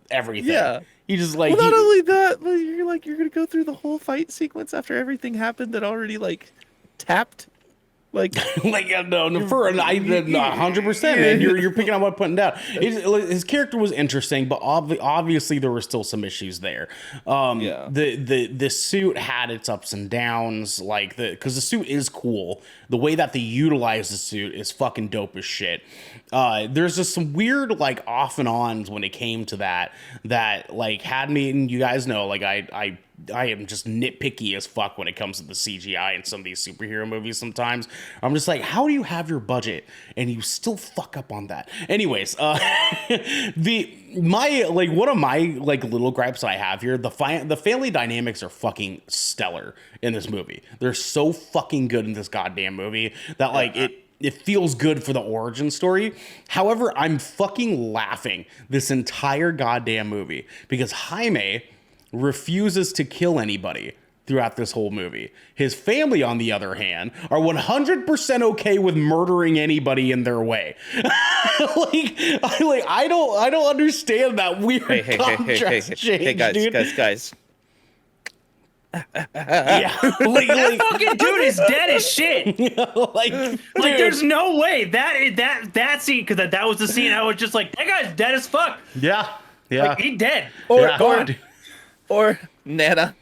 everything. Yeah. He just like well, not only that, but you're gonna go through the whole fight sequence after everything happened that already like tapped. Like, no, for an 100%, man. You're picking up what I'm putting down. His character was interesting, but obviously there were still some issues there. Yeah. The suit had its ups and downs, like because the suit is cool. The way that they utilize the suit is fucking dope as shit. There's just some weird like off and ons when it came to that like had me, and you guys know, like I am just nitpicky as fuck when it comes to the CGI in some of these superhero movies sometimes. I'm just like, how do you have your budget and you still fuck up on that? Anyways, one of my like little gripes that I have here, the family dynamics are fucking stellar in this movie. They're so fucking good in this goddamn movie that like it feels good for the origin story. However, I'm fucking laughing this entire goddamn movie because Jaime refuses to kill anybody throughout this whole movie. His family, on the other hand, are 100% okay with murdering anybody in their way. I don't understand that weird contrast change, hey, guys, dude. guys. Yeah, That fucking dude is dead as shit. like There's no way that scene, because that was the scene I was just like, that guy's dead as fuck. yeah. Like, he dead. Or Nana.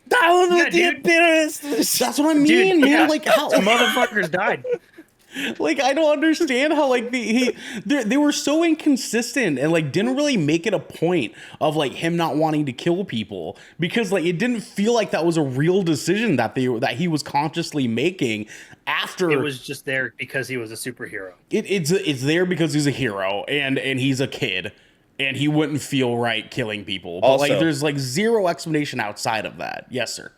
Down with the appearance. That's what I mean, man. Yeah. Like how Motherfuckers died. like I don't understand how like they were so inconsistent and like didn't really make it a point of like him not wanting to kill people because like it didn't feel like that was a real decision that he was consciously making after. It was just there because he was a superhero. It's there because he's a hero and he's a kid and he wouldn't feel right killing people. But Also, like there's like zero explanation outside of that. Yes, sir.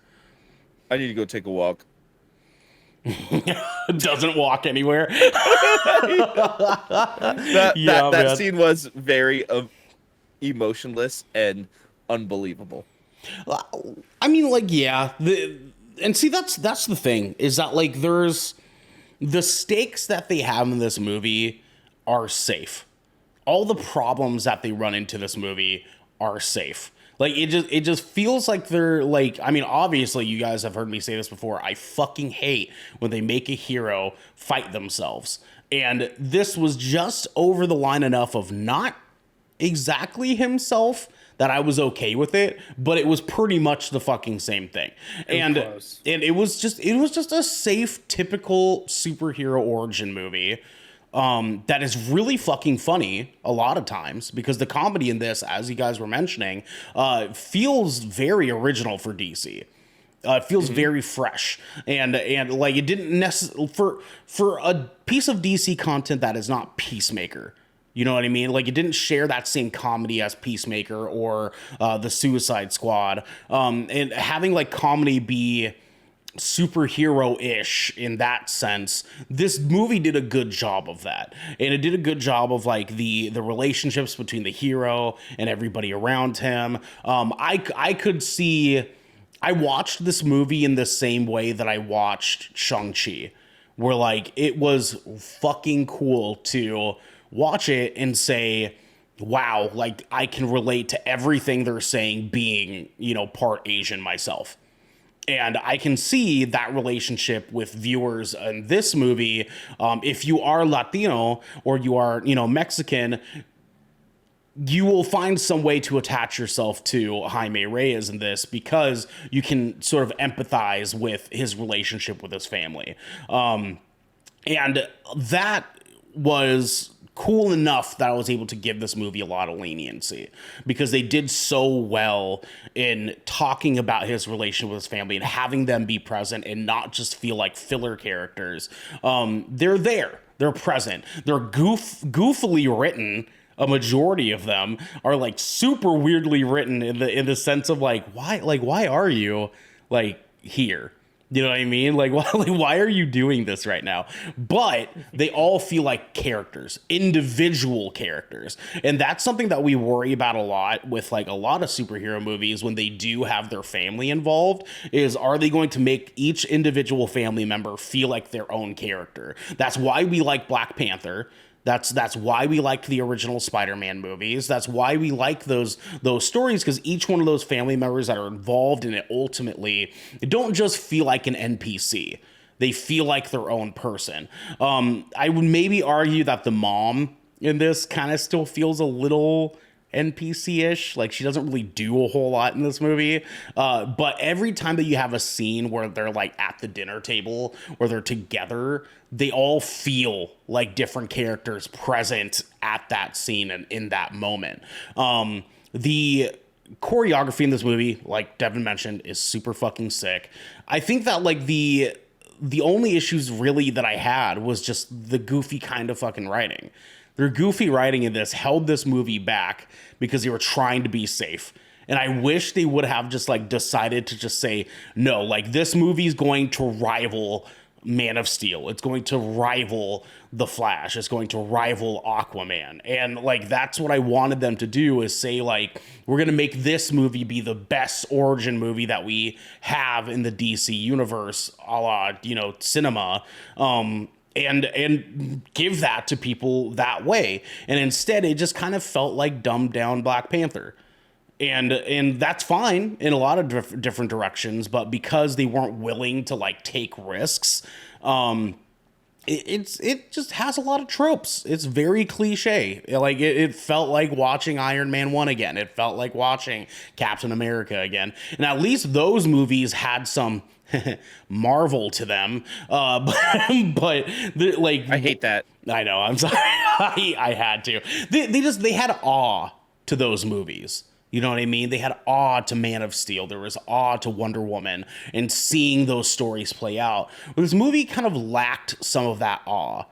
I need to go take a walk. Doesn't walk anywhere. That scene was very emotionless and unbelievable. I mean, like, yeah, and see that's the thing is that like there's the stakes that they have in this movie are safe. All the problems that they run into this movie are safe. Like it just feels like they're like, I mean, obviously you guys have heard me say this before. I fucking hate when they make a hero fight themselves. And this was just over the line enough of not exactly himself that I was okay with it, but it was pretty much the fucking same thing. And it was just a safe, typical superhero origin movie. That is really fucking funny a lot of times because the comedy in this, as you guys were mentioning, feels very original for DC. It feels very fresh and like it didn't necessarily for a piece of DC content that is not Peacemaker. You know what I mean? Like it didn't share that same comedy as Peacemaker or the Suicide Squad. And having like comedy be superhero-ish in that sense, this movie did a good job of that, and it did a good job of like the relationships between the hero and everybody around him. I could see, I watched this movie in the same way that I watched Shang-Chi, where like it was fucking cool to watch it and say, wow, like I can relate to everything they're saying, being, you know, part Asian myself. And I can see that relationship with viewers in this movie. If you are Latino or you are, you know, Mexican, you will find some way to attach yourself to Jaime Reyes in this, because you can sort of empathize with his relationship with his family. And that was cool enough that I was able to give this movie a lot of leniency, because they did so well in talking about his relation with his family and having them be present and not just feel like filler characters. They're there. They're present. They're goofily written. A majority of them are like super weirdly written in the sense of like, why are you like here? You know what I mean? Like, why are you doing this right now? But they all feel like characters, individual characters. And that's something that we worry about a lot with like a lot of superhero movies when they do have their family involved, is are they going to make each individual family member feel like their own character? That's why we like Black Panther. That's why we liked the original Spider-Man movies. That's why we like those stories, because each one of those family members that are involved in it ultimately don't just feel like an NPC. They feel like their own person. I would maybe argue that the mom in this kind of still feels a little NPC-ish. Like, she doesn't really do a whole lot in this movie. But every time that you have a scene where they're like at the dinner table or they're together, they all feel like different characters present at that scene and in that moment. The choreography in this movie, like Devin mentioned, is super fucking sick. I think that like the only issues really that I had was just the goofy kind of fucking writing. Their goofy writing in this held this movie back because they were trying to be safe. And I wish they would have just like decided to just say, no, like this movie is going to rival Man of Steel. It's going to rival The Flash. It's going to rival Aquaman. And like, that's what I wanted them to do, is say like, we're going to make this movie be the best origin movie that we have in the DC universe, a la, you know, cinema. And give that to people that way. And instead, it just kind of felt like dumbed down Black Panther. And that's fine in a lot of different directions, but because they weren't willing to like take risks, it just has a lot of tropes. It's very cliche. Like it felt like watching Iron Man 1 again. It felt like watching Captain America again. And at least those movies had some Marvel to them, but like, I hate that. I know. I'm sorry. I had to. They had awe to those movies. You know what I mean? They had awe to Man of Steel. There was awe to Wonder Woman, and seeing those stories play out. But this movie kind of lacked some of that awe.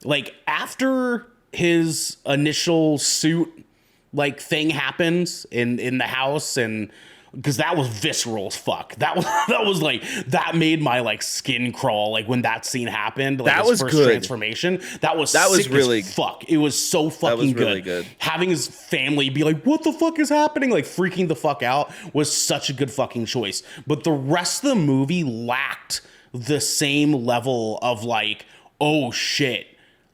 Like after his initial suit like thing happens in the house, and because that was visceral as fuck. That was like, that made my like skin crawl. Like when that scene happened, like that his was first good. transformation. That was really as fuck. It was so fucking good. Really good. Having his family be like, what the fuck is happening? Like freaking the fuck out was such a good fucking choice. But the rest of the movie lacked the same level of like, oh shit,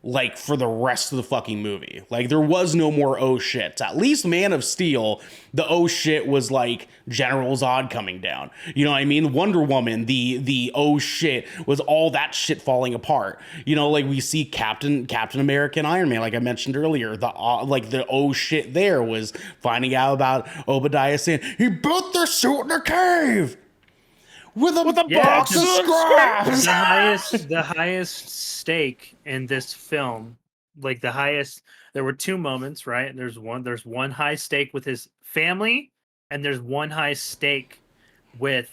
like for the rest of the fucking movie. Like there was no more oh shit. At least Man of Steel, the oh shit was like General Zod coming down. You know what I mean? Wonder Woman, the oh shit was all that shit falling apart. You know, like we see Captain America and Iron Man, like I mentioned earlier, the oh shit there was finding out about Obadiah saying he built their suit in a cave with a box of scraps. The highest stake in this film, like the highest, there were two moments, right? There's one high stake with his family, and there's one high stake with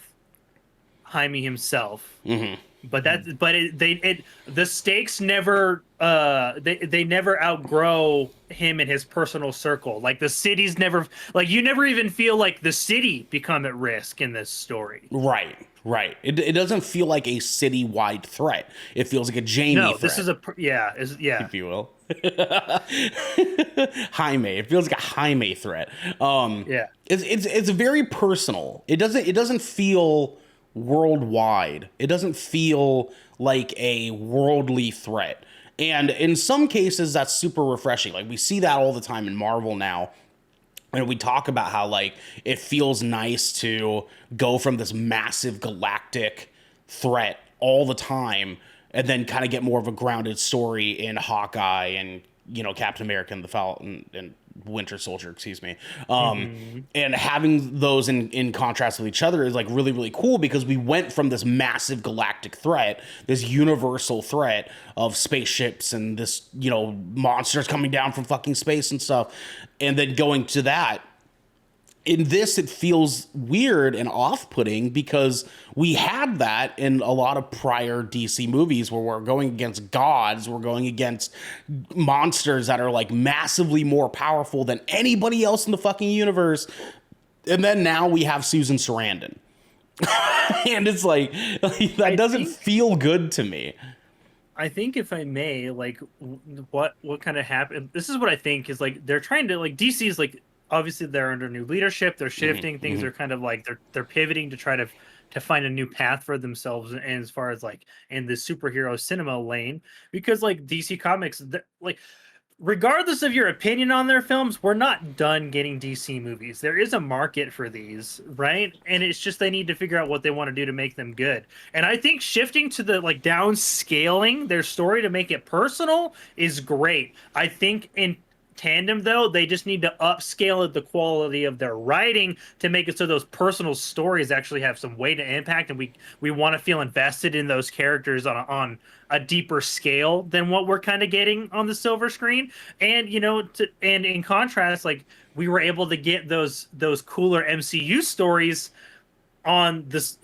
Jaime himself. Mm-hmm. But the stakes never they never outgrow him and his personal circle. Like the city's never, like you never even feel like the city become at risk in this story. Right. It doesn't feel like a city-wide threat. It feels like a Jamie threat. This is if you will. Jaime. It feels like a Jaime threat. It's very personal. It doesn't feel worldwide. It doesn't feel like a worldly threat. And in some cases, that's super refreshing. Like we see that all the time in Marvel now. And we talk about how like it feels nice to go from this massive galactic threat all the time and then kind of get more of a grounded story in Hawkeye and Captain America and the Falcon and Winter Soldier, excuse me. And having those in contrast with each other is like really, really cool because we went from this massive galactic threat, this universal threat of spaceships and this, monsters coming down from fucking space and stuff. And then going to that. In this, it feels weird and off-putting because we had that in a lot of prior DC movies where we're going against gods, we're going against monsters that are like massively more powerful than anybody else in the fucking universe. And then now we have Susan Sarandon. And it's like that doesn't feel good to me. I think if I may, like what kind of happened, this is what I think is like they're trying to like DC is like obviously they're under new leadership, they're shifting things, are kind of like they're pivoting to try to find a new path for themselves, and as far as like in the superhero cinema lane, because like DC Comics like regardless of your opinion on their films, we're not done getting DC movies. There is a market for these, right? And it's just they need to figure out what they want to do to make them good. And I think shifting to the like downscaling their story to make it personal is great. I think in tandem though, they just need to upscale the quality of their writing to make it so those personal stories actually have some weight and impact, and we want to feel invested in those characters on a deeper scale than what we're kind of getting on the silver screen. And and in contrast, like we were able to get those cooler MCU stories on this,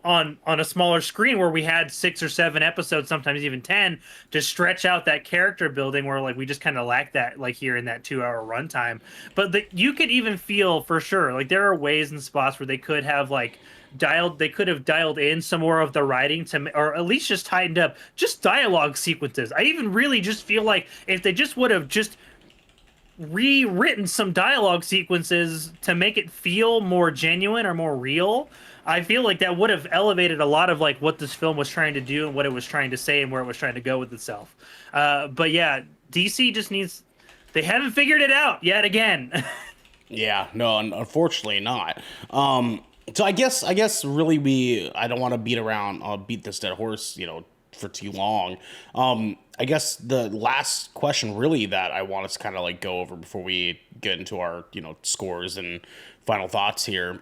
on a smaller screen where we had 6 or 7 episodes, sometimes even 10, to stretch out that character building where like we just kind of lack that like here in that 2-hour runtime. But you could even feel for sure like there are ways and spots where they could have like dialed in some more of the writing to, or at least just tightened up just dialogue sequences. I even really just feel like if they just would have just rewritten some dialogue sequences to make it feel more genuine or more real, I feel like that would have elevated a lot of like what this film was trying to do and what it was trying to say and where it was trying to go with itself. But yeah, DC just needs, they haven't figured it out yet again. Yeah, no, unfortunately not. So I guess really I don't want to beat this dead horse, for too long. I guess the last question really that I want us to kind of like go over before we get into our, scores and final thoughts here.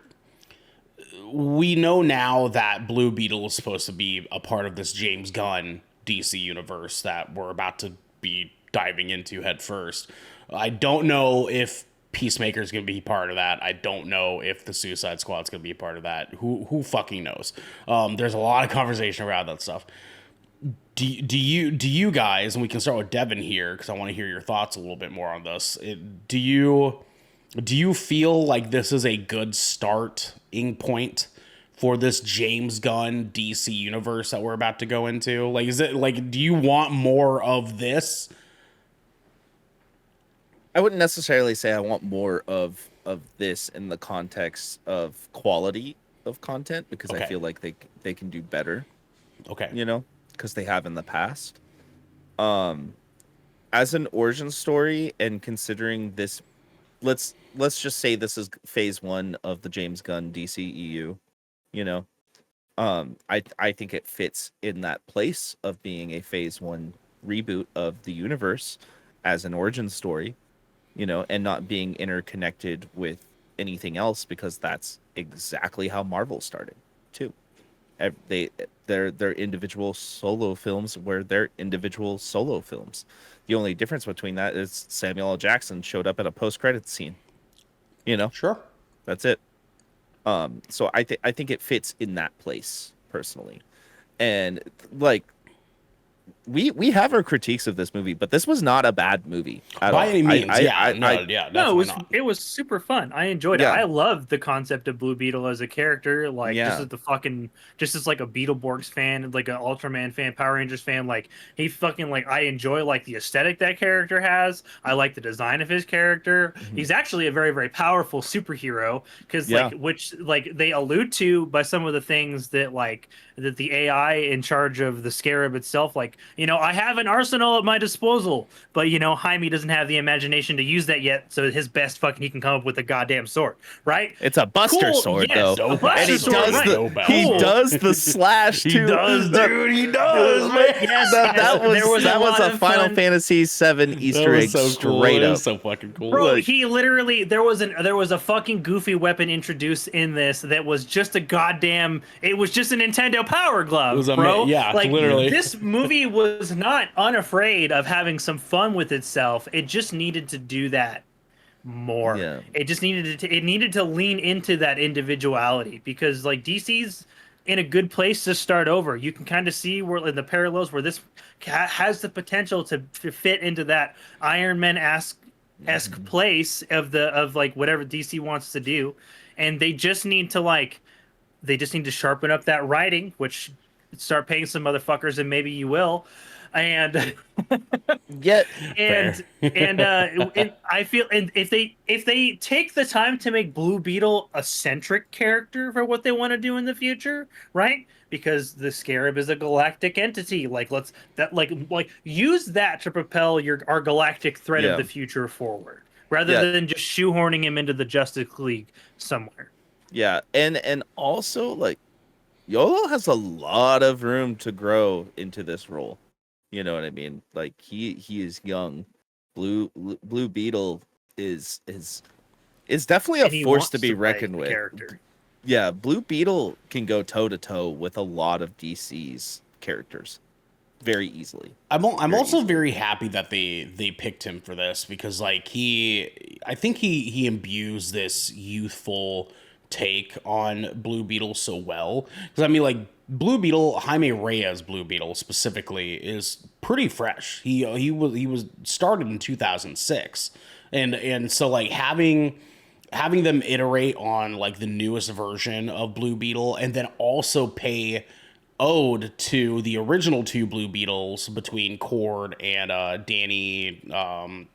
We know now that Blue Beetle is supposed to be a part of this James Gunn DC universe that we're about to be diving into head first. I don't know if Peacemaker is going to be part of that. I don't know if the Suicide Squad is going to be a part of that. Who fucking knows? There's a lot of conversation around that stuff. Do you guys, and we can start with Devin here because I want to hear your thoughts a little bit more on this. Do you feel like this is a good starting point for this James Gunn DC universe that we're about to go into? Like, is it like, do you want more of this? I wouldn't necessarily say I want more of this in the context of quality of content because I feel like they can do better. Okay. Because they have in the past. As an origin story, and considering this, let's just say this is phase 1 of the James Gunn DCEU. I think it fits in that place of being a phase 1 reboot of the universe as an origin story, and not being interconnected with anything else, because that's exactly how Marvel started too. Their individual solo films were their individual solo films. The only difference between that is Samuel L. Jackson showed up at a post-credits scene. Sure, that's it. So I think it fits in that place personally, and like we have our critiques of this movie, but this was not a bad movie by any means. It was super fun. I enjoyed it. I loved the concept of Blue Beetle as a character, like just as like a Beetleborgs fan, like an Ultraman fan, Power Rangers fan. Like he fucking like I enjoy like the aesthetic that character has. I like the design of his character. He's actually a very, very powerful superhero because which they allude to by some of the things that the AI in charge of the Scarab itself I have an arsenal at my disposal, but Jaime doesn't have the imagination to use that yet. So his best fucking he can come up with a goddamn sword, right? It's a Buster Cool. sword, Yes, though. a Buster And sword, right? he Cool. does the slash He too. does, dude. He does, man. Yes, That was there was a lot of Final fun. Fantasy VII Easter That egg was so cool. straight It up. was so fucking cool. Bro, Like- he literally there was a fucking goofy weapon introduced in this that was just a goddamn. It was just a Nintendo Power Glove, It was bro. yeah, like literally. this movie was not unafraid of having some fun with itself. It just needed to do that more. Yeah. It just needed to lean into that individuality because like DC's in a good place to start over. You can kind of see where in the parallels where this has the potential to fit into that Iron Man esque place of like whatever DC wants to do, and they just need to sharpen up that writing, which start paying some motherfuckers, and maybe you will, and Yet, and Fair. and I feel and if they take the time to make Blue Beetle a centric character for what they want to do in the future, right? Because the Scarab is a galactic entity. Like let's that like use that to propel our galactic threat Yeah. of the future forward, rather Yeah. than just shoehorning him into the Justice League somewhere. yeah, and also like Yolo has a lot of room to grow into this role. You know what I mean? Like he is young. Blue Beetle is definitely And a he force wants to be play reckoned the with. character. Yeah, Blue Beetle can go toe to toe with a lot of DC's characters very easily. I'm also easily. very happy that they picked him for this because like I think he imbues this youthful take on Blue Beetle so well. Because I mean like Blue Beetle, Jaime Reyes Blue Beetle specifically is pretty fresh. He was started in 2006, and so like having them iterate on like the newest version of Blue Beetle and then also pay ode to the original two Blue Beetles between Cord and Danny,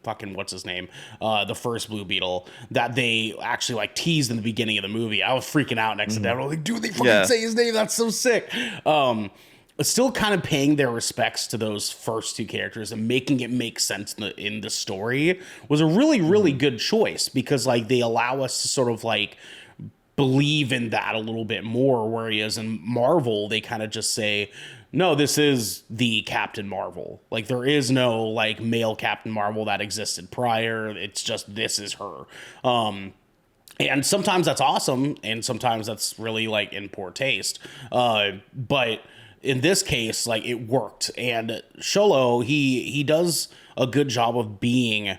fucking what's his name, the first Blue Beetle that they actually like teased in the beginning of the movie. I was freaking out next to that. I was like, dude, they fucking say his name. That's so sick. Still kind of paying their respects to those first two characters and making it make sense in the story was a really, really good choice because like they allow us to sort of like believe in that a little bit more, whereas in Marvel they kind of just say, no, this is the Captain Marvel. Like there is no like male Captain Marvel that existed prior. It's just this is her. And sometimes that's awesome, and sometimes that's really like in poor taste. But in this case, like it worked, and Sholo he does a good job of being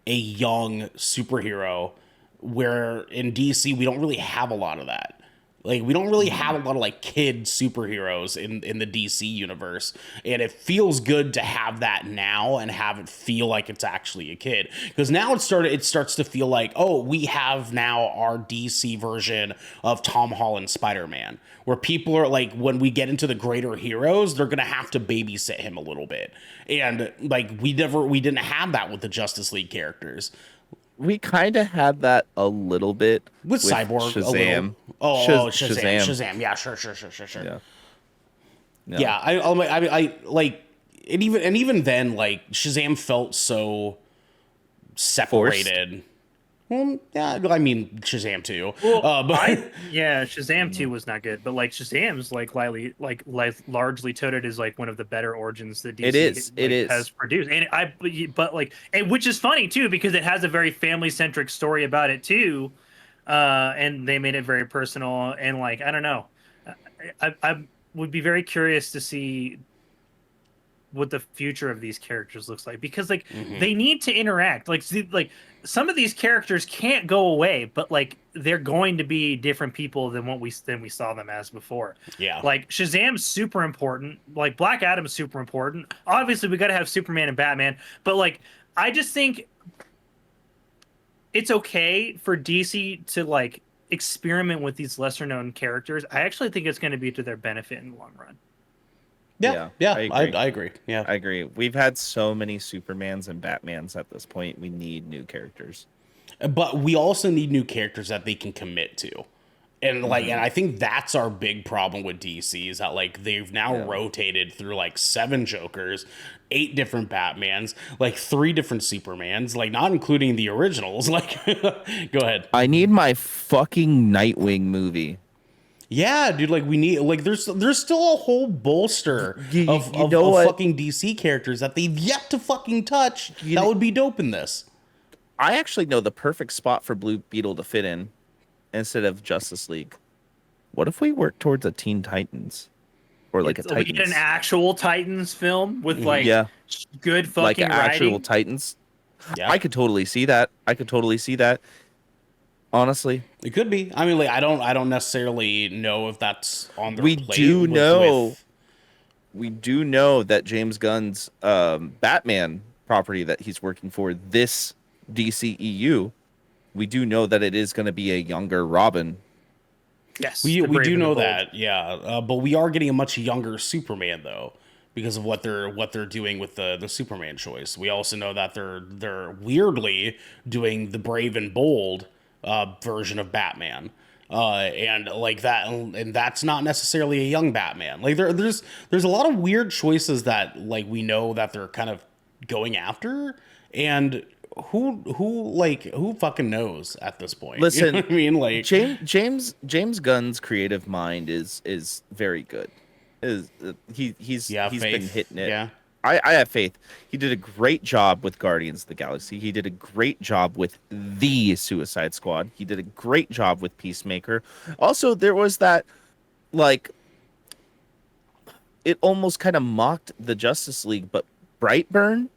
a young superhero, where in DC we don't really have a lot of that. Like we don't really have a lot of like kid superheroes in the DC universe, and it feels good to have that now and have it feel like it's actually a kid, because now it starts to feel like, oh, we have now our DC version of Tom Holland Spider-Man, where people are like, when we get into the greater heroes, they're gonna have to babysit him a little bit, and like we didn't have that with the Justice League characters. We kind of had that a little bit With Cyborg, Shazam. a little. Shazam. Shazam. Yeah, sure. Yeah, I like, and even then, like Shazam felt so separated. Well, yeah, I mean Shazam too. Well, But Shazam 2 was not good, but like Shazam's largely touted as like one of the better origins that DC It is. has produced, and which is funny too because it has a very family centric story about it too, and they made it very personal and like I don't know, I would be very curious to see what the future of these characters looks like because like they need to interact like some of these characters can't go away but like they're going to be different people than we saw them as before. Like Shazam's super important, like Black Adam's super important, obviously we got to have Superman and Batman, but like I just think it's okay for DC to like experiment with these lesser known characters. I actually think it's going to be to their benefit in the long run. Yeah, I agree. Yeah, I agree. We've had so many Supermans and Batmans at this point. We need new characters. But we also need new characters that they can commit to. And like, and I think that's our big problem with DC is that like they've now Yeah. rotated through like 7 Jokers, 8 different Batmans, like 3 different Supermans, like not including the originals. Like, go ahead. I need my fucking Nightwing movie. Yeah, dude. Like we need like there's still a whole bolster You know of what? fucking DC characters that they've yet to fucking touch. You That kn- would be dope in this. I actually know the perfect spot for Blue Beetle to fit in instead of Justice League. What if we work towards a Teen Titans or like a We get an Titans? actual Titans film with like Yeah, good like fucking an actual writing. Titans. Yeah, I could totally see that. I could totally see that. Honestly, it could be. I mean, like I don't necessarily know if that's on their we plate. do know With, we do know that James Gunn's Batman property that he's working for this DCEU, we do know that it is going to be a younger Robin. Yes, we the Brave do and the know Bold. that, yeah. But we are getting a much younger Superman though, because of what they're doing with the Superman choice. We also know that they're weirdly doing the Brave and Bold version of Batman. And like that, and that's not necessarily a young Batman. Like there's a lot of weird choices that like we know that they're kind of going after, and who fucking knows at this point? Listen, You know what I mean, like James Gunn's creative mind is very good. He's been faith. hitting it. Yeah. I have faith. He did a great job with Guardians of the Galaxy. He did a great job with the Suicide Squad. He did a great job with Peacemaker. Also, there was that, like, it almost kind of mocked the Justice League, but Brightburn,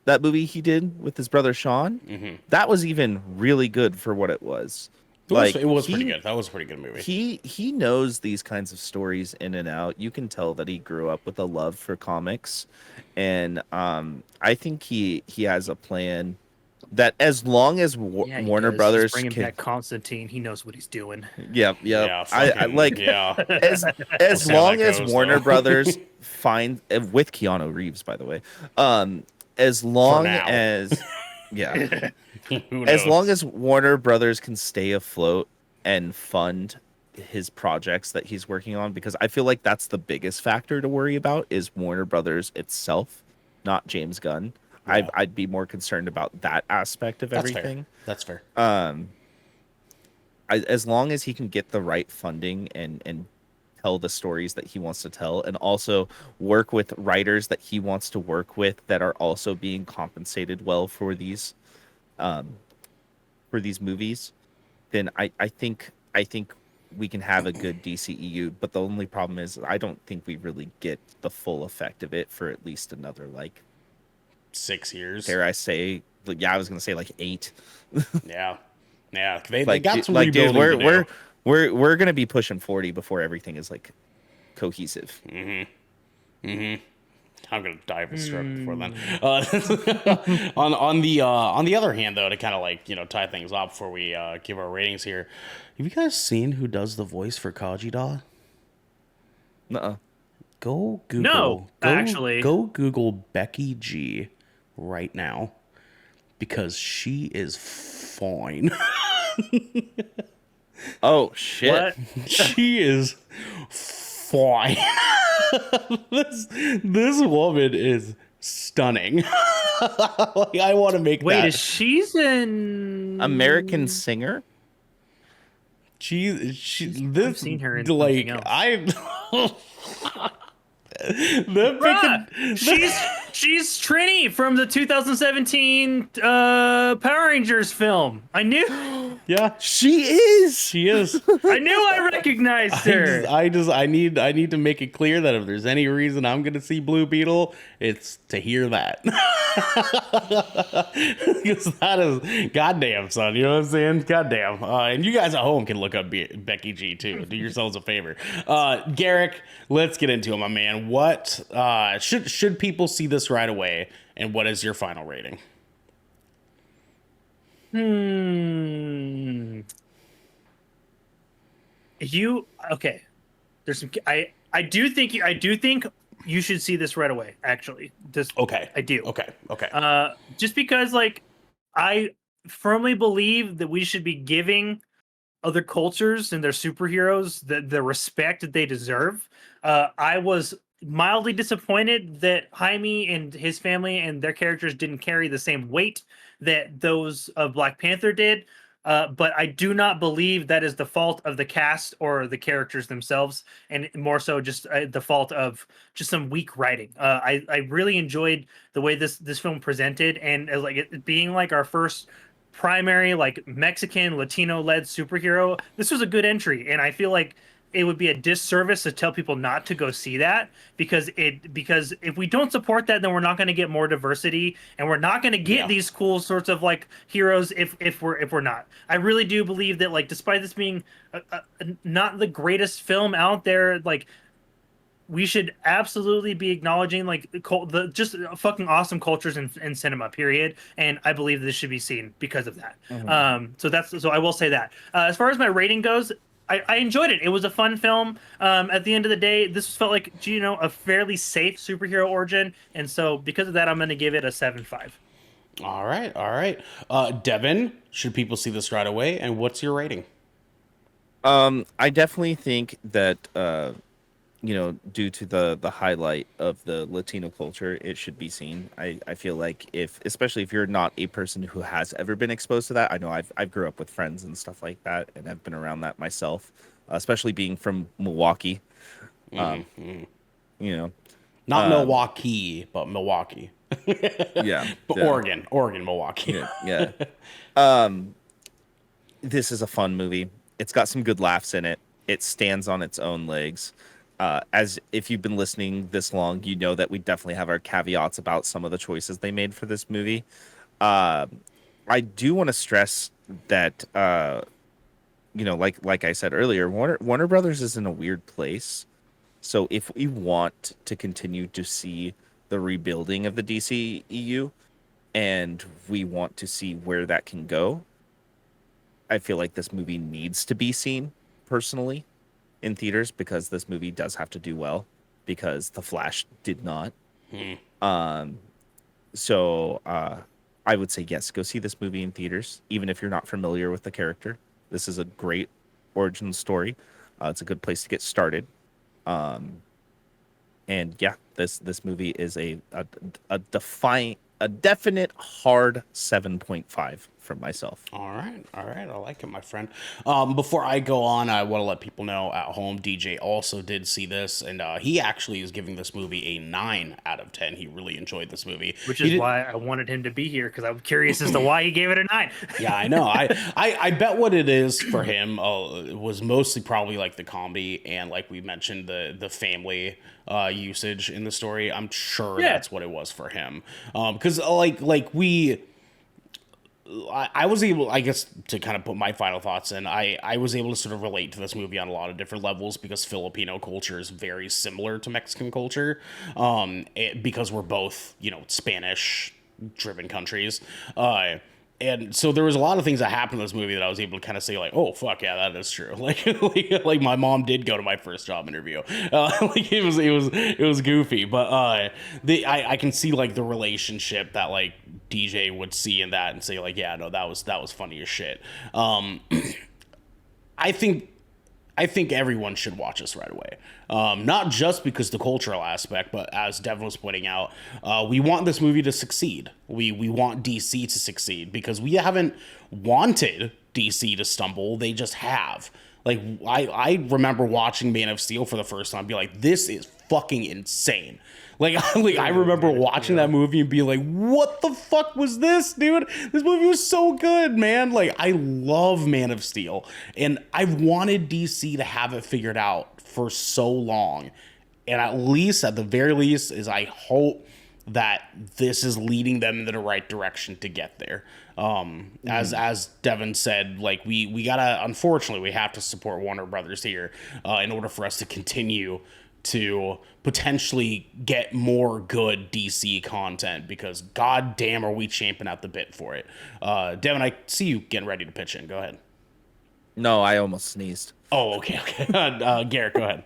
that movie he did with his brother Sean, that was even really good for what it was. It was pretty good. That was a pretty good movie. He knows these kinds of stories in and out. You can tell that he grew up with a love for comics, and I think he has a plan that as long as Yeah, he Warner does. He's Brothers bringing can, back Constantine. He knows what he's doing. yeah, Yeah, I fucking, like yeah. as see how long that as goes, Warner though. Brothers find with Keanu Reeves, by the way, as long now. as yeah. Who As knows? long as Warner Brothers can stay afloat and fund his projects that he's working on, because I feel like that's the biggest factor to worry about is Warner Brothers itself, not James Gunn. Yeah. I'd be more concerned about that aspect of That's everything. fair. That's fair. As long as he can get the right funding and tell the stories that he wants to tell, and also work with writers that he wants to work with that are also being compensated well for these movies, then I think we can have a good DCEU. But the only problem is I don't think we really get the full effect of it for at least another, like, 6 years. dare I say, like, yeah, I was gonna say like 8. Yeah. Yeah. They Like, got some like, dude, rebuilding to do. we're gonna be pushing 40 before everything is like cohesive. I'm gonna dive and strip before then. On the other hand, though, to kind of like tie things up before we give our ratings here, have you guys seen who does the voice for Kajida? Nuh-uh. Go Google. No, actually. Go Google Becky G right now because she is fine. Oh shit. What? She is fine. this woman is stunning. Like, I want to make Wait, that. is she's in American singer? She I've seen her in like something else. I Bruh, she's Trini from the 2017 Power Rangers film. I knew yeah, She is. she is. I recognized her. I need to make it clear that if there's any reason I'm gonna see Blue Beetle, it's to hear that. Because that is goddamn, son. You know what I'm saying? Goddamn. And you guys at home can look up Becky G too. Do yourselves a favor. Garrick, let's get into it, my man. What should people see this right away? And what is your final rating? Okay? There's some. I do think you should see this right away. Actually, just Okay. I do. Okay. Just because, like, I firmly believe that we should be giving other cultures and their superheroes the respect that they deserve. I was mildly disappointed that Jaime and his family and their characters didn't carry the same weight that those of Black Panther did. But I do not believe that is the fault of the cast or the characters themselves, and more so just the fault of just some weak writing. I really enjoyed the way this film presented, and like it being like our first primary like Mexican Latino led superhero. This was a good entry, and I feel like it would be a disservice to tell people not to go see that because if we don't support that, then we're not going to get more diversity, and we're not going to get these cool sorts of like heroes if we're not. I really do believe that, like, despite this being not the greatest film out there, like, we should absolutely be acknowledging like the just fucking awesome cultures in cinema, period. And I believe this should be seen because of that. So I will say that. As far as my rating goes, I enjoyed it. It was a fun film. At the end of the day, this felt like, a fairly safe superhero origin, and so because of that, I'm going to give it a 7.5. All right. Devin, should people see this right away? And what's your rating? I definitely think that due to the highlight of the Latino culture, it should be seen. I feel like especially if you're not a person who has ever been exposed to that. I know I've grew up with friends and stuff like that, and I've been around that myself, especially being from Milwaukee. You know, Not Milwaukee, but Milwaukee. yeah, But yeah. Oregon, Milwaukee. Yeah. This is a fun movie. It's got some good laughs in it. It stands on its own legs. As if you've been listening this long, you know that we definitely have our caveats about some of the choices they made for this movie. I do want to stress that, like I said earlier, Warner Brothers is in a weird place. So if we want to continue to see the rebuilding of the DCEU, and we want to see where that can go, I feel like this movie needs to be seen personally in theaters, because this movie does have to do well, because The Flash did not. So I would say yes, go see this movie in theaters, even if you're not familiar with the character. This is a great origin story. It's a good place to get started. And yeah, this movie is a definite hard 7.5 from myself. All right. I like it, my friend. Before I go on, I want to let people know at home, DJ also did see this, and he actually is giving this movie a 9 out of 10. He really enjoyed this movie. Which is why I wanted him to be here, because I'm curious as to why he gave it a 9. Yeah, I know. I bet what it is for him was mostly probably like the comedy and, like we mentioned, the family usage in the story. I'm sure that's what it was for him. Because I was able, I guess, to kind of put my final thoughts in. I was able to sort of relate to this movie on a lot of different levels, because Filipino culture is very similar to Mexican culture, because we're both, Spanish-driven countries. And so there was a lot of things that happened in this movie that I was able to kind of say, like, oh, fuck, yeah, that is true. Like my mom did go to my first job interview. It was goofy, but I can see, like, the relationship that, like, DJ would see in that and say, like, yeah, no, that was funny as shit. I think everyone should watch this right away. Not just because the cultural aspect, but as Devin was pointing out, we want this movie to succeed. We want DC to succeed, because we haven't wanted DC to stumble. They just have. Like, I remember watching Man of Steel for the first time and be like, this is fucking insane. I remember watching that movie and being like, what the fuck was this, dude? This movie was so good, man. Like, I love Man of Steel, and I've wanted DC to have it figured out for so long. And at the very least, is I hope that this is leading them in the right direction to get there. As Devin said, like, we gotta, unfortunately, we have to support Warner Brothers here in order for us to continue to potentially get more good DC content, because goddamn are we champing at the bit for it. Devin, I see you getting ready to pitch in. Go ahead. No, I almost sneezed. Oh, okay. Garrett, go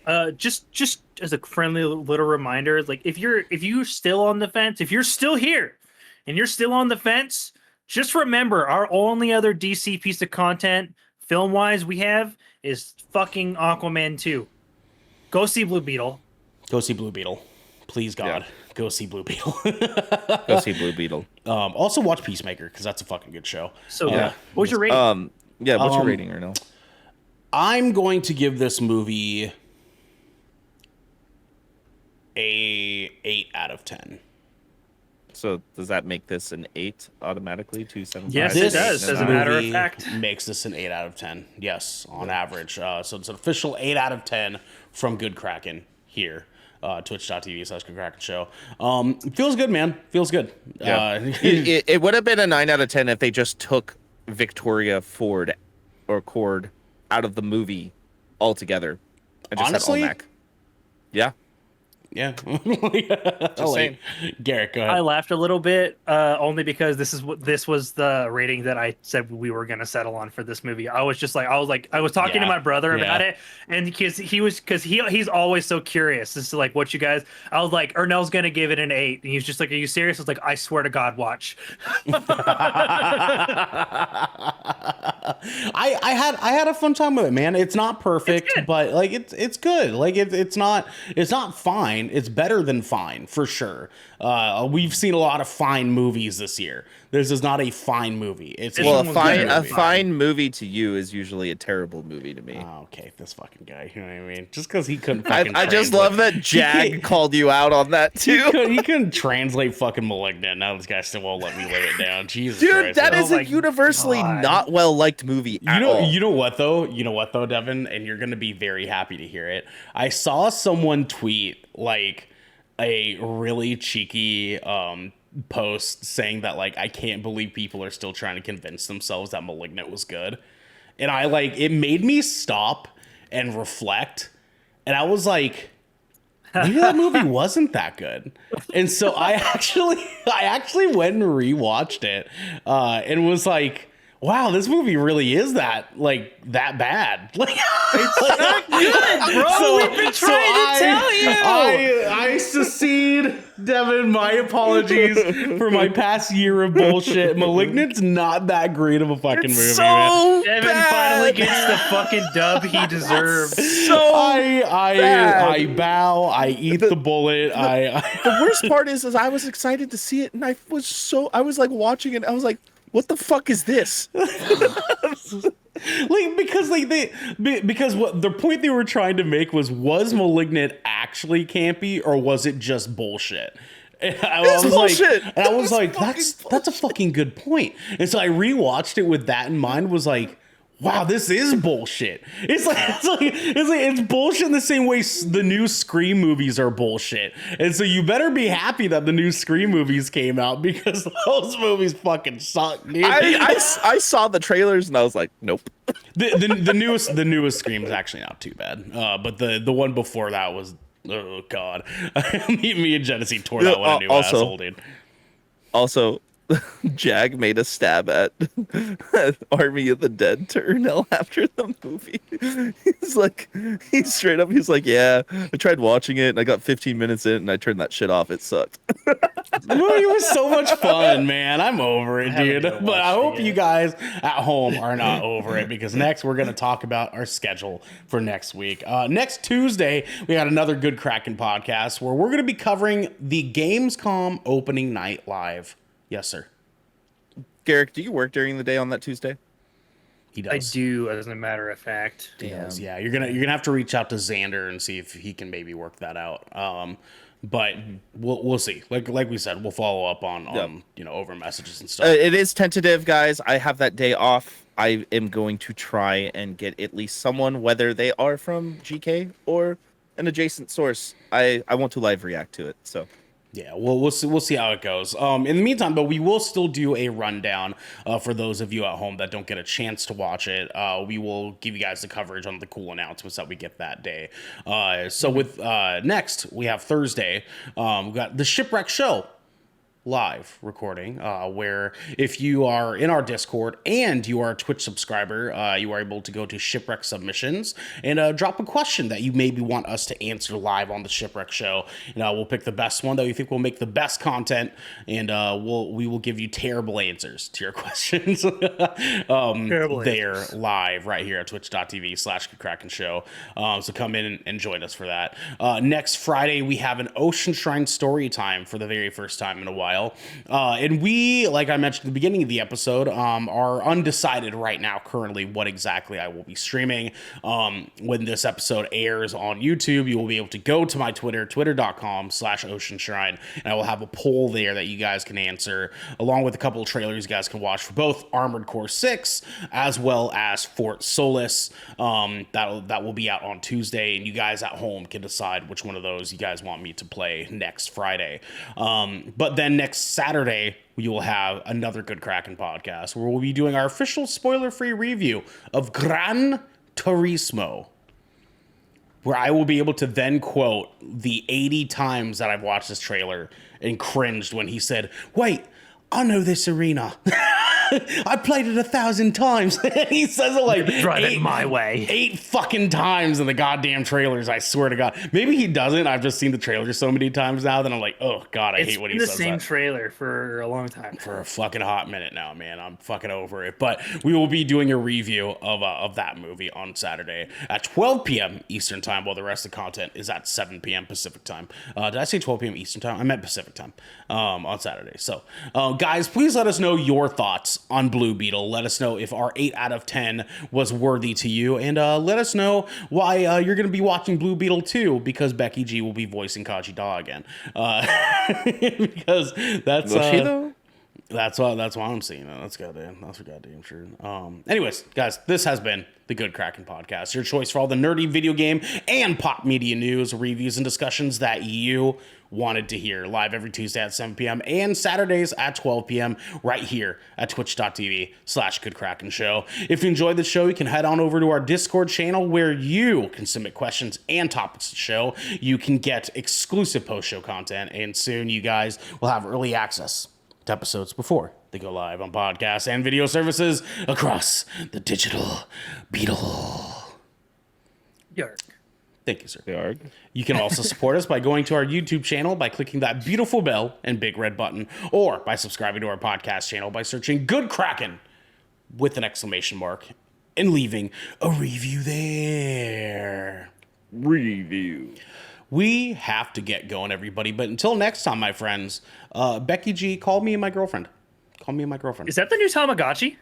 ahead. Just as a friendly little reminder, like, if you're still on the fence, if you're still here and you're still on the fence, just remember our only other DC piece of content film wise we have is fucking Aquaman 2. Go see Blue Beetle. Go see Blue Beetle. Please, God. Yeah. Go see Blue Beetle. Go see Blue Beetle. Also watch Peacemaker, because that's a fucking good show. So good. What's your rating? Yeah, what's your rating, Erno? I'm going to give this movie a 8 out of 10. So does that make this an 8 automatically? 2.75? Yes, it does. As a matter of fact, makes this an 8 out of 10. Yes, on average. So it's an official 8 out of 10 from Good Kraken here. Twitch.tv/Good Kraken Show. Feels good, man. Feels good. Yeah. It would have been a 9 out of 10 if they just took Victoria Ford or Cord out of the movie altogether. And just Honestly? had Olmec. Yeah. Yeah. Just saying. Garrett, go ahead. I laughed a little bit, only because this was the rating that I said we were gonna settle on for this movie. I was talking to my brother about it, and because he's always so curious as to like what you guys. I was like, Ernell's gonna give it an 8, and he's just like, "Are you serious?" I was like, "I swear to God, watch." I had a fun time with it, man. It's not perfect, but like it's good. Like it's not fine. It's better than fine for sure. We've seen a lot of fine movies this year. This is not a fine movie. It's a fine movie to you is usually a terrible movie to me. Oh, okay, this fucking guy. You know what I mean? Just because he couldn't. I just love that Jag called you out on that too. He couldn't translate fucking Malignant. Now this guy still won't let me live it down. Jesus Dude, Christ, that is a universally not well liked movie. You know what though, Devin, and you're gonna be very happy to hear it. I saw someone tweet like a really cheeky post saying that like, I can't believe people are still trying to convince themselves that Malignant was good, and it made me stop and reflect, and I was like, maybe that movie wasn't that good. And so I actually went and rewatched it and was like, wow, this movie really is that bad. Like, it's not good, bro. So, we've been trying to tell you. I secede, Devin. My apologies for my past year of bullshit. Malignant's not that great of a fucking movie. So man. Devin finally gets the fucking dub he deserves. I bow. I eat the bullet. The worst part is I was excited to see it, and I was like watching it. I was like, what the fuck is this? Because what the point they were trying to make was Malignant actually campy, or was it just bullshit? And I was like, that's a fucking good point. And so I rewatched it with that in mind. Was like, wow, this is bullshit. It's bullshit in the same way the new Scream movies are bullshit. And so you better be happy that the new Scream movies came out, because those movies fucking suck, dude. I saw the trailers and I was like, nope. The newest Scream is actually not too bad. But the one before that was, oh god. me and Genesee tore that one a new asshole, dude. Also, Jag made a stab at Army of the Dead to Ernell after the movie. He's like, he's like, yeah, I tried watching it and I got 15 minutes in and I turned that shit off. It sucked. The movie was so much fun, man. I'm over it, dude. But I hope you guys at home are not over it, because next we're going to talk about our schedule for next week. Next Tuesday, we got another Good Kraken podcast where we're going to be covering the Gamescom opening night live. Yes, sir. Garrick, do you work during the day on that Tuesday? He does. I do, as a matter of fact. Does, yeah. You're gonna have to reach out to Xander and see if he can maybe work that out. But we'll see. Like we said, we'll follow up on over messages and stuff. It is tentative, guys. I have that day off. I am going to try and get at least someone, whether they are from GK or an adjacent source. I want to live react to it. So. Yeah, we'll see how it goes. In the meantime, but we will still do a rundown for those of you at home that don't get a chance to watch it. We will give you guys the coverage on the cool announcements that we get that day. So with next, we have Thursday. We got the Shipwreck Show. live recording where if you are in our Discord and you are a Twitch subscriber, you are able to go to Shipwreck Submissions and drop a question that you maybe want us to answer live on the Shipwreck Show. We'll pick the best one that we think will make the best content, and we will give you terrible answers to your questions there live right here at twitch.tv/Kraken Show. So come in and join us for that. Next Friday, we have an Ocean Shrine story time for the very first time in a while. And we, like I mentioned at the beginning of the episode, are undecided right now currently what exactly I will be streaming. When this episode airs on YouTube, you will be able to go to my Twitter, twitter.com/Ocean-Shrine, and I will have a poll there that you guys can answer, along with a couple of trailers you guys can watch for both Armored Core 6 as well as Fort Solis. That will be out on Tuesday, and you guys at home can decide which one of those you guys want me to play next Friday. But then next Saturday, we will have another Good Kraken podcast where we'll be doing our official spoiler-free review of Gran Turismo, where I will be able to then quote the 80 times that I've watched this trailer and cringed when he said, "Wait, I know this arena. I played it 1,000 times." He says it like drive it my way 8 fucking times in the goddamn trailers. I swear to God. Maybe he doesn't. I've just seen the trailer so many times now that I'm like, oh God, I hate when he says that. It's been the same trailer for a long time. For a fucking hot minute now, man. I'm fucking over it. But we will be doing a review of that movie on Saturday at 12 p.m. Eastern time, while the rest of the content is at 7 p.m. Pacific time. Did I say 12 p.m. Eastern time? I meant Pacific time on Saturday. So, guys, please let us know your thoughts on Blue Beetle. Let us know if our 8 out of 10 was worthy to you, and let us know why you're going to be watching Blue Beetle 2, because Becky G will be voicing Kaji Da again. Because that's Will she though? that's why I'm seeing that. That's for goddamn sure. Anyways, guys, this has been the Good Kraken Podcast, your choice for all the nerdy video game and pop media news, reviews, and discussions that you wanted to hear. Live every Tuesday at 7 p.m. and Saturdays at 12 p.m. right here at twitch.tv/Good Kraken Show. If you enjoyed the show, you can head on over to our Discord channel where you can submit questions and topics to the show. You can get exclusive post-show content, and soon you guys will have early access to episodes before they go live on podcasts and video services across the digital Beetle. Yark. Thank you, sir. Yarg. You can also support us by going to our YouTube channel by clicking that beautiful bell and big red button, or by subscribing to our podcast channel by searching Good Kraken with an exclamation mark and leaving a review there. Review. We have to get going, everybody. But until next time, my friends, Becky G, call me my girlfriend. Call me my girlfriend. Is that the new Tamagotchi?